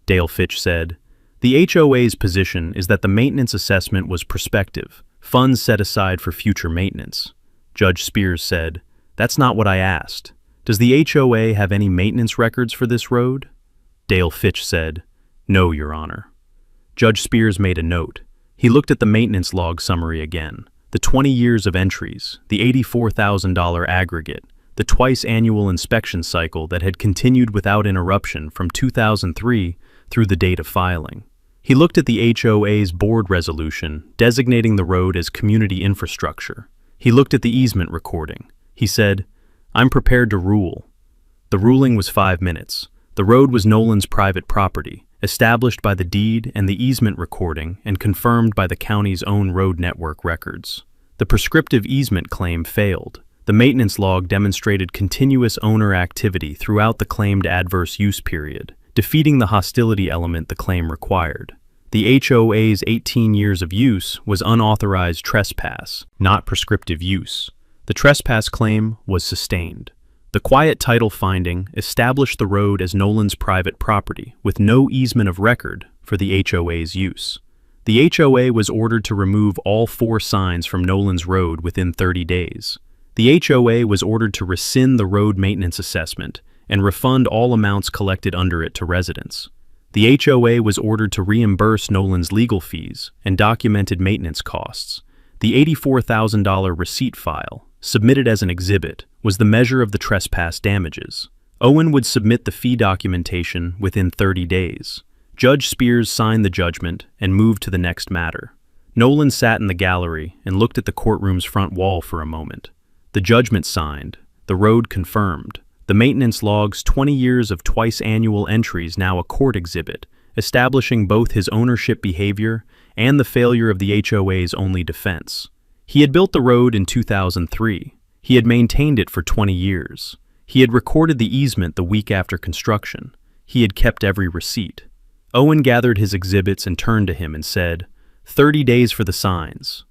[SPEAKER 1] Dale Fitch said, The HOA's position is that the maintenance assessment was prospective, funds set aside for future maintenance. Judge Spears said, "That's not what I asked. Does the HOA have any maintenance records for this road?" Dale Fitch said, "No, Your Honor." Judge Spears made a note. He looked at the maintenance log summary again. The 20 years of entries, the $84,000 aggregate, the twice-annual inspection cycle that had continued without interruption from 2003 through the date of filing. He looked at the HOA's board resolution designating the road as community infrastructure. He looked at the easement recording. He said, "I'm prepared to rule." The ruling was 5 minutes. The road was Nolan's private property, established by the deed and the easement recording and confirmed by the county's own road network records. The prescriptive easement claim failed. The maintenance log demonstrated continuous owner activity throughout the claimed adverse use period, defeating the hostility element the claim required. The HOA's 18 years of use was unauthorized trespass, not prescriptive use. The trespass claim was sustained. The quiet title finding established the road as Nolan's private property, with no easement of record for the HOA's use. The HOA was ordered to remove all 4 signs from Nolan's road within 30 days. The HOA was ordered to rescind the road maintenance assessment and refund all amounts collected under it to residents. The HOA was ordered to reimburse Nolan's legal fees and documented maintenance costs. The $84,000 receipt file, submitted as an exhibit, was the measure of the trespass damages. Owen would submit the fee documentation within 30 days. Judge Spears signed the judgment and moved to the next matter. Nolan sat in the gallery and looked at the courtroom's front wall for a moment. The judgment signed, the road confirmed, the maintenance log's 20 years of twice-annual entries now a court exhibit, establishing both his ownership behavior and the failure of the HOA's only defense. He had built the road in 2003. He had maintained it for 20 years. He had recorded the easement the week after construction. He had kept every receipt. Owen gathered his exhibits and turned to him and said, 30 days for the signs.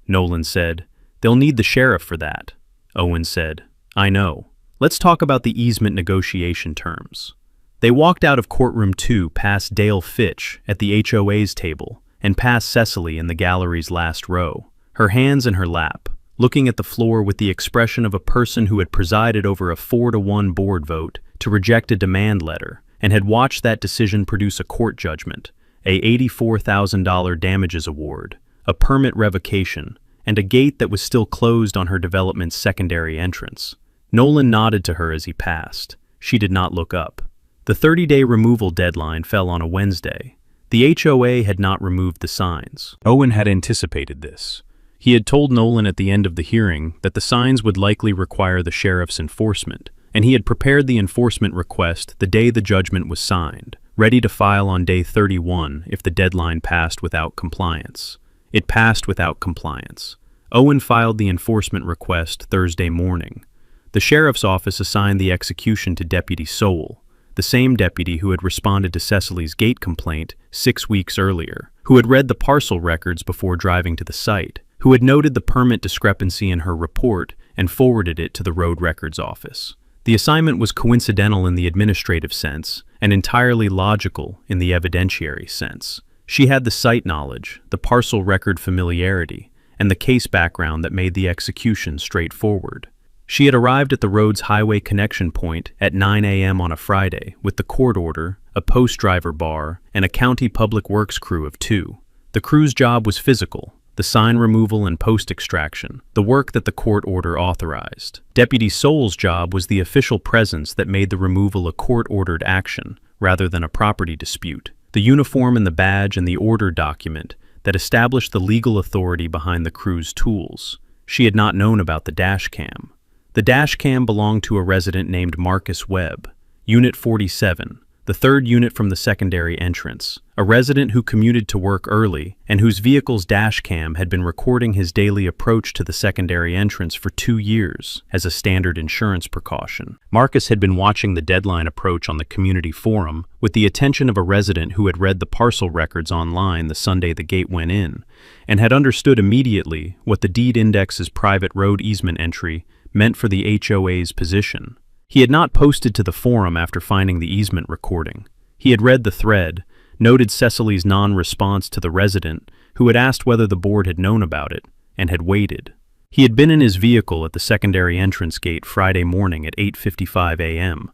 [SPEAKER 1] Nolan said, "They'll need the sheriff for that." Owen said, "I know. Let's talk about the easement negotiation terms." They walked out of courtroom 2 past Dale Fitch at the HOA's table and past Cecily in the gallery's last row, her hands in her lap, looking at the floor with the expression of a person who had presided over a 4-to-1 board vote to reject a demand letter and had watched that decision produce a court judgment, a $84,000 damages award, a permit revocation, and a gate that was still closed on her development's secondary entrance. Nolan nodded to her as he passed. She did not look up. The 30-day removal deadline fell on a Wednesday. The HOA had not removed the signs. Owen had anticipated this. He had told Nolan at the end of the hearing that the signs would likely require the sheriff's enforcement, and he had prepared the enforcement request the day the judgment was signed, ready to file on day 31 if the deadline passed without compliance. It passed without compliance. Owen filed the enforcement request Thursday morning. The sheriff's office assigned the execution to Deputy Sowell, the same deputy who had responded to Cecily's gate complaint 6 weeks earlier, who had read the parcel records before driving to the site, who had noted the permit discrepancy in her report and forwarded it to the road records office. The assignment was coincidental in the administrative sense and entirely logical in the evidentiary sense. She had the site knowledge, the parcel record familiarity, and the case background that made the execution straightforward. She had arrived at the road's highway connection point at 9 a.m. on a Friday with the court order, a post-driver bar, and a county public works crew of 2. The crew's job was physical, the sign removal and post-extraction, the work that the court order authorized. Deputy Sowell's job was the official presence that made the removal a court-ordered action rather than a property dispute. The uniform and the badge and the order document that established the legal authority behind the crew's tools. She had not known about the dash cam. The dash cam belonged to a resident named Marcus Webb, Unit 47, the 3rd unit from the secondary entrance, a resident who commuted to work early and whose vehicle's dash cam had been recording his daily approach to the secondary entrance for 2 years as a standard insurance precaution. Marcus had been watching the deadline approach on the community forum with the attention of a resident who had read the parcel records online the Sunday the gate went in and had understood immediately what the deed index's private road easement entry meant for the HOA's position. He had not posted to the forum after finding the easement recording. He had read the thread, noted Cecily's non-response to the resident who had asked whether the board had known about it, and had waited. He had been in his vehicle at the secondary entrance gate Friday morning at 8:55 a.m.,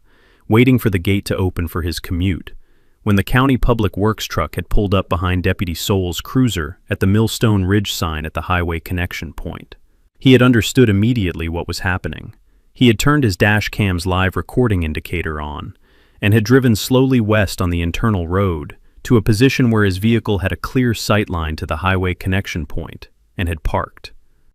[SPEAKER 1] waiting for the gate to open for his commute, when the county public works truck had pulled up behind Deputy Sowell's cruiser at the Millstone Ridge sign at the highway connection point. He had understood immediately what was happening. He had turned his dash cam's live recording indicator on, and had driven slowly west on the internal road to a position where his vehicle had a clear sight line to the highway connection point, and had parked.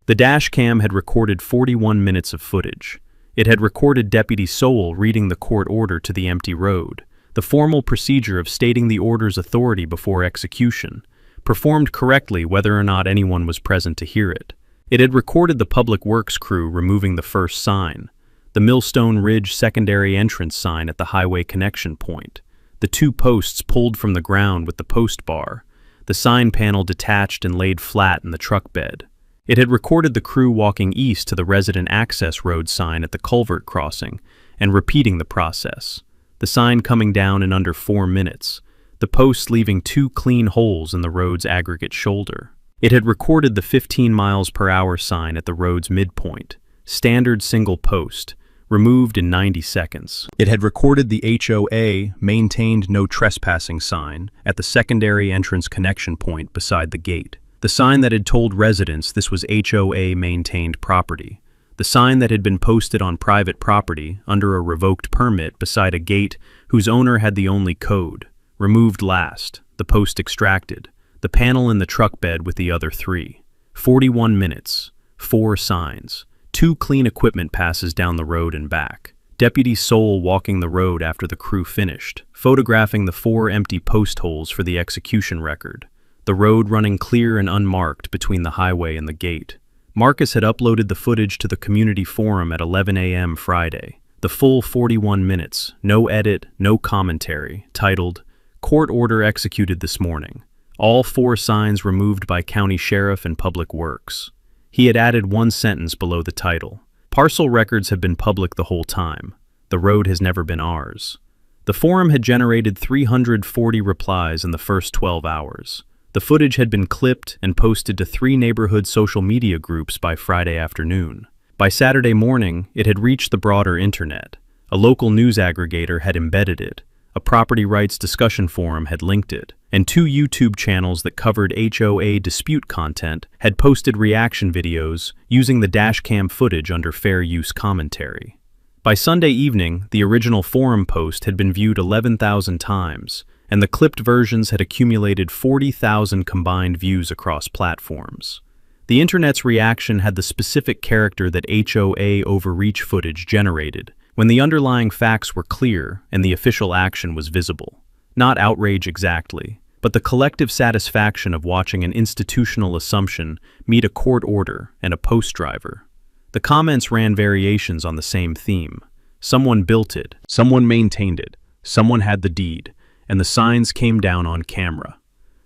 [SPEAKER 1] The dash cam had recorded 41 minutes of footage. It had recorded Deputy Sowell reading the court order to the empty road, the formal procedure of stating the order's authority before execution, performed correctly whether or not anyone was present to hear it. It had recorded the public works crew removing the first sign, the Millstone Ridge secondary entrance sign at the highway connection point, the two posts pulled from the ground with the post bar, the sign panel detached and laid flat in the truck bed. It had recorded the crew walking east to the resident access road sign at the culvert crossing and repeating the process, the sign coming down in under 4 minutes, the posts leaving 2 clean holes in the road's aggregate shoulder. It had recorded the 15 miles per hour sign at the road's midpoint, standard single post, removed in 90 seconds. It had recorded the HOA maintained no trespassing sign at the secondary entrance connection point beside the gate, the sign that had told residents this was HOA maintained property, the sign that had been posted on private property under a revoked permit beside a gate whose owner had the only code, removed last, the post extracted, the panel in the truck bed with the other 3. 41 minutes, 4 signs, 2 clean equipment passes down the road and back. Deputy Sowell walking the road after the crew finished, photographing the 4 empty post holes for the execution record, the road running clear and unmarked between the highway and the gate. Marcus had uploaded the footage to the community forum at 11 a.m. Friday, the full 41 minutes, no edit, no commentary, titled, "Court Order Executed This Morning. All 4 signs removed by County Sheriff and Public Works." He had added 1 sentence below the title. "Parcel records have been public the whole time. The road has never been ours." The forum had generated 340 replies in the first 12 hours. The footage had been clipped and posted to 3 neighborhood social media groups by Friday afternoon. By Saturday morning, it had reached the broader internet. A local news aggregator had embedded it. A property rights discussion forum had linked it, and 2 YouTube channels that covered HOA dispute content had posted reaction videos using the dashcam footage under fair use commentary. By Sunday evening, the original forum post had been viewed 11,000 times, and the clipped versions had accumulated 40,000 combined views across platforms. The internet's reaction had the specific character that HOA overreach footage generated, when the underlying facts were clear and the official action was visible. Not outrage exactly, but the collective satisfaction of watching an institutional assumption meet a court order and a post driver. The comments ran variations on the same theme. Someone built it, someone maintained it, someone had the deed, and the signs came down on camera.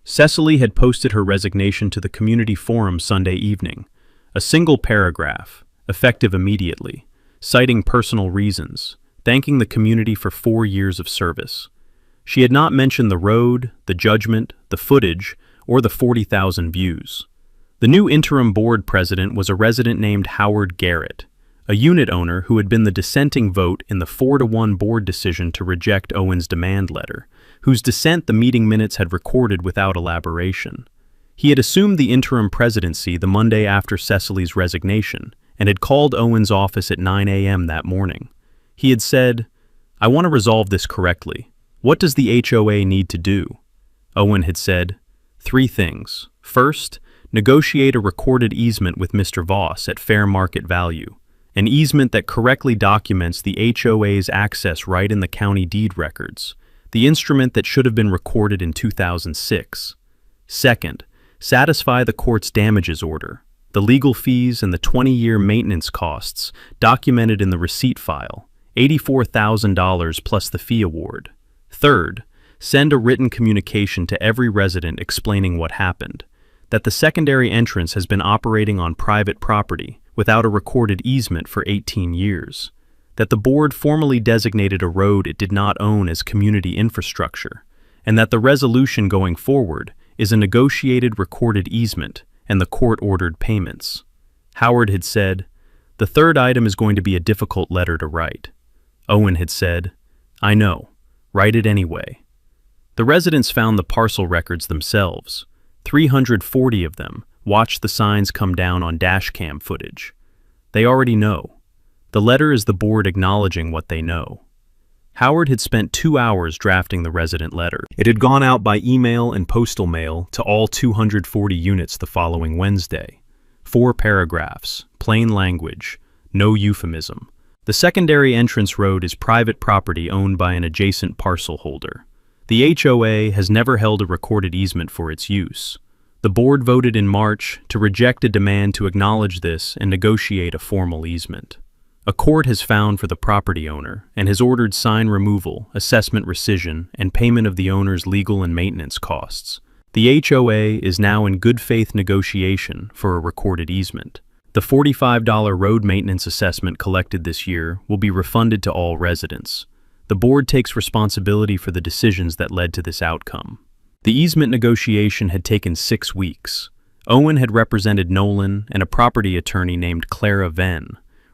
[SPEAKER 1] Cecily had posted her resignation to the community forum Sunday evening, a single paragraph, effective immediately, citing personal reasons, thanking the community for 4 years of service. She had not mentioned the road, the judgment, the footage, or the 40,000 views. The new interim board president was a resident named Howard Garrett, a unit owner who had been the dissenting vote in the 4-1 board decision to reject Owen's demand letter, whose dissent the meeting minutes had recorded without elaboration. He had assumed the interim presidency the Monday after Cecily's resignation, and had called Owen's office at 9 a.m. that morning. He had said, "I want to resolve this correctly. What does the HOA need to do?" Owen had said, 3 things. First, negotiate a recorded easement with Mr. Voss at fair market value, an easement that correctly documents the HOA's access right in the county deed records, the instrument that should have been recorded in 2006. Second, satisfy the court's damages order, the legal fees and the 20-year maintenance costs documented in the receipt file, $84,000 plus the fee award. Third, send a written communication to every resident explaining what happened, that the secondary entrance has been operating on private property without a recorded easement for 18 years, that the board formally designated a road it did not own as community infrastructure, and that the resolution going forward is a negotiated recorded easement and the court-ordered payments. Howard had said, "The third item is going to be a difficult letter to write." Owen had said, "I know. Write it anyway." The residents found the parcel records themselves. 340 of them watched the signs come down on dashcam footage. They already know. The letter is the board acknowledging what they know. Howard had spent 2 hours drafting the resident letter. It had gone out by email and postal mail to all 240 units the following Wednesday. 4 paragraphs, plain language, no euphemism. The secondary entrance road is private property owned by an adjacent parcel holder. The HOA has never held a recorded easement for its use. The board voted in March to reject a demand to acknowledge this and negotiate a formal easement. A court has found for the property owner and has ordered sign removal, assessment rescission, and payment of the owner's legal and maintenance costs. The HOA is now in good faith negotiation for a recorded easement. The $45 road maintenance assessment collected this year will be refunded to all residents. The board takes responsibility for the decisions that led to this outcome. The easement negotiation had taken 6 weeks. Owen had represented Nolan and a property attorney named Clara Venn,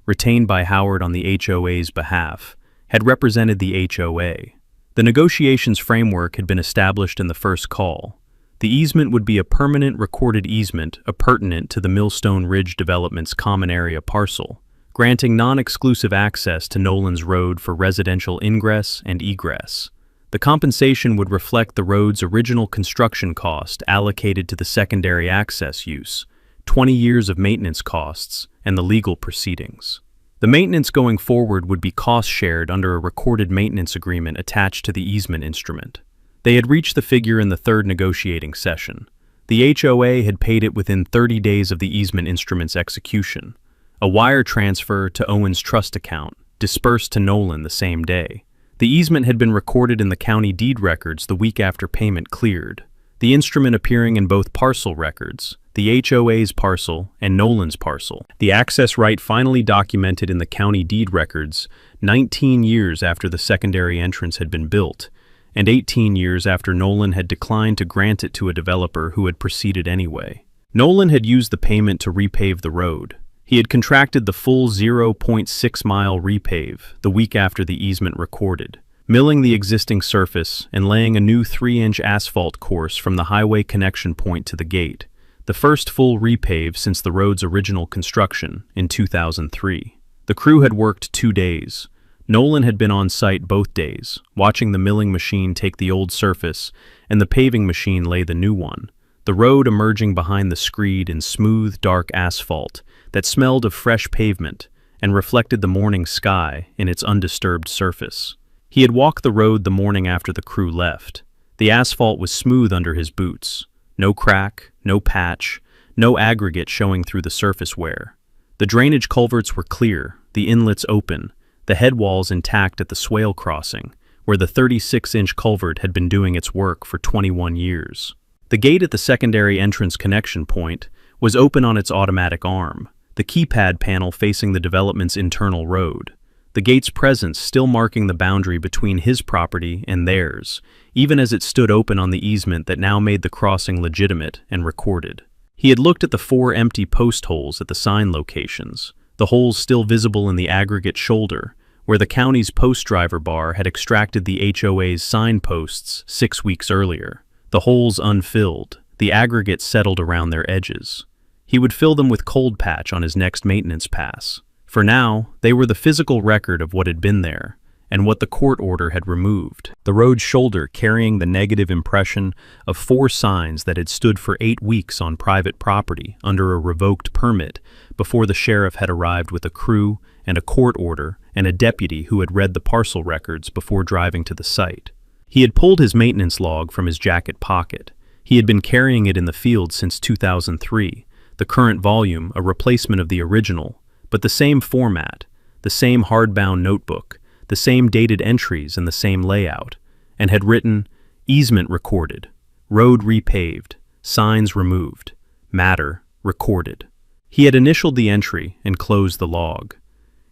[SPEAKER 1] retained by Howard on the HOA's behalf, had represented the HOA. The negotiations framework had been established in the first call. The easement would be a permanent recorded easement appurtenant to the Millstone Ridge Development's common area parcel, granting non-exclusive access to Nolan's road for residential ingress and egress. The compensation would reflect the road's original construction cost allocated to the secondary access use, 20 years of maintenance costs, and the legal proceedings. The maintenance going forward would be cost-shared under a recorded maintenance agreement attached to the easement instrument. They had reached the figure in the third negotiating session. The HOA had paid it within 30 days of the easement instrument's execution. A wire transfer to Owen's trust account, dispersed to Nolan the same day. The easement had been recorded in the county deed records the week after payment cleared, the instrument appearing in both parcel records, the HOA's parcel and Nolan's parcel. The access right finally documented in the county deed records 19 years after the secondary entrance had been built, and 18 years after Nolan had declined to grant it to a developer who had proceeded anyway. Nolan had used the payment to repave the road. He had contracted the full 0.6-mile repave the week after the easement recorded, milling the existing surface and laying a new 3-inch asphalt course from the highway connection point to the gate, the first full repave since the road's original construction in 2003. The crew had worked 2 days. Nolan had been on site both days, watching the milling machine take the old surface and the paving machine lay the new one, the road emerging behind the screed in smooth, dark asphalt that smelled of fresh pavement and reflected the morning sky in its undisturbed surface. He had walked the road the morning after the crew left. The asphalt was smooth under his boots. No crack, no patch, no aggregate showing through the surface wear. The drainage culverts were clear, the inlets open, the head walls intact at the swale crossing, where the 36-inch culvert had been doing its work for 21 years. The gate at the secondary entrance connection point was open on its automatic arm, the keypad panel facing the development's internal road. The gate's presence still marking the boundary between his property and theirs, even as it stood open on the easement that now made the crossing legitimate and recorded. He had looked at the 4 empty post holes at the sign locations, the holes still visible in the aggregate shoulder, where the county's post driver bar had extracted the HOA's sign posts 6 weeks earlier. The holes unfilled, the aggregate settled around their edges. He would fill them with cold patch on his next maintenance pass. For now, they were the physical record of what had been there, and what the court order had removed. The road shoulder carrying the negative impression of 4 signs that had stood for 8 weeks on private property under a revoked permit before the sheriff had arrived with a crew and a court order and a deputy who had read the parcel records before driving to the site. He had pulled his maintenance log from his jacket pocket. He had been carrying it in the field since 2003, the current volume a replacement of the original, but the same format, the same hardbound notebook, the same dated entries and the same layout, and had written, easement recorded, road repaved, signs removed, matter recorded. He had initialed the entry and closed the log.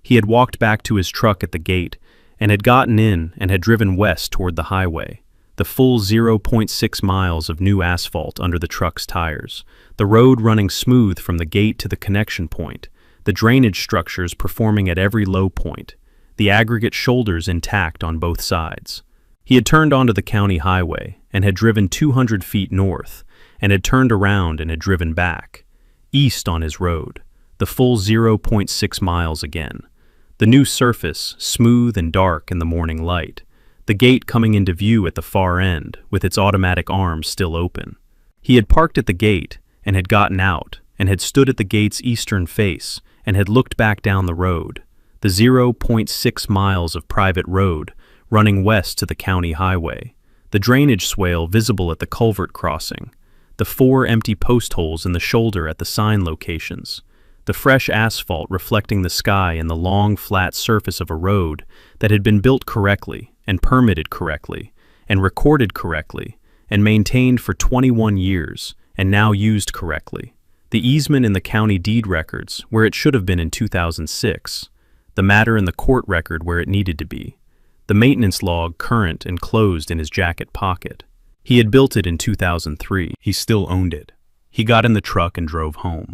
[SPEAKER 1] He had walked back to his truck at the gate and had gotten in and had driven west toward the highway. the full 0.6 miles of new asphalt under the truck's tires, the road running smooth from the gate to the connection point, the drainage structures performing at every low point, the aggregate shoulders intact on both sides. He had turned onto the county highway and had driven 200 feet north, and had turned around and had driven back, east on his road, the full 0.6 miles again. The new surface, smooth and dark in the morning light, the gate coming into view at the far end with its automatic arms still open. He had parked at the gate and had gotten out and had stood at the gate's eastern face and had looked back down the road, the 0.6 miles of private road running west to the county highway, the drainage swale visible at the culvert crossing, the 4 empty post holes in the shoulder at the sign locations, the fresh asphalt reflecting the sky and the long, flat surface of a road that had been built correctly and permitted correctly and recorded correctly and maintained for 21 years and now used correctly. The easement in the county deed records where it should have been in 2006, the matter in the court record where it needed to be, the maintenance log current and closed in his jacket pocket. He had built it in 2003. He still owned it. He got in the truck and drove home.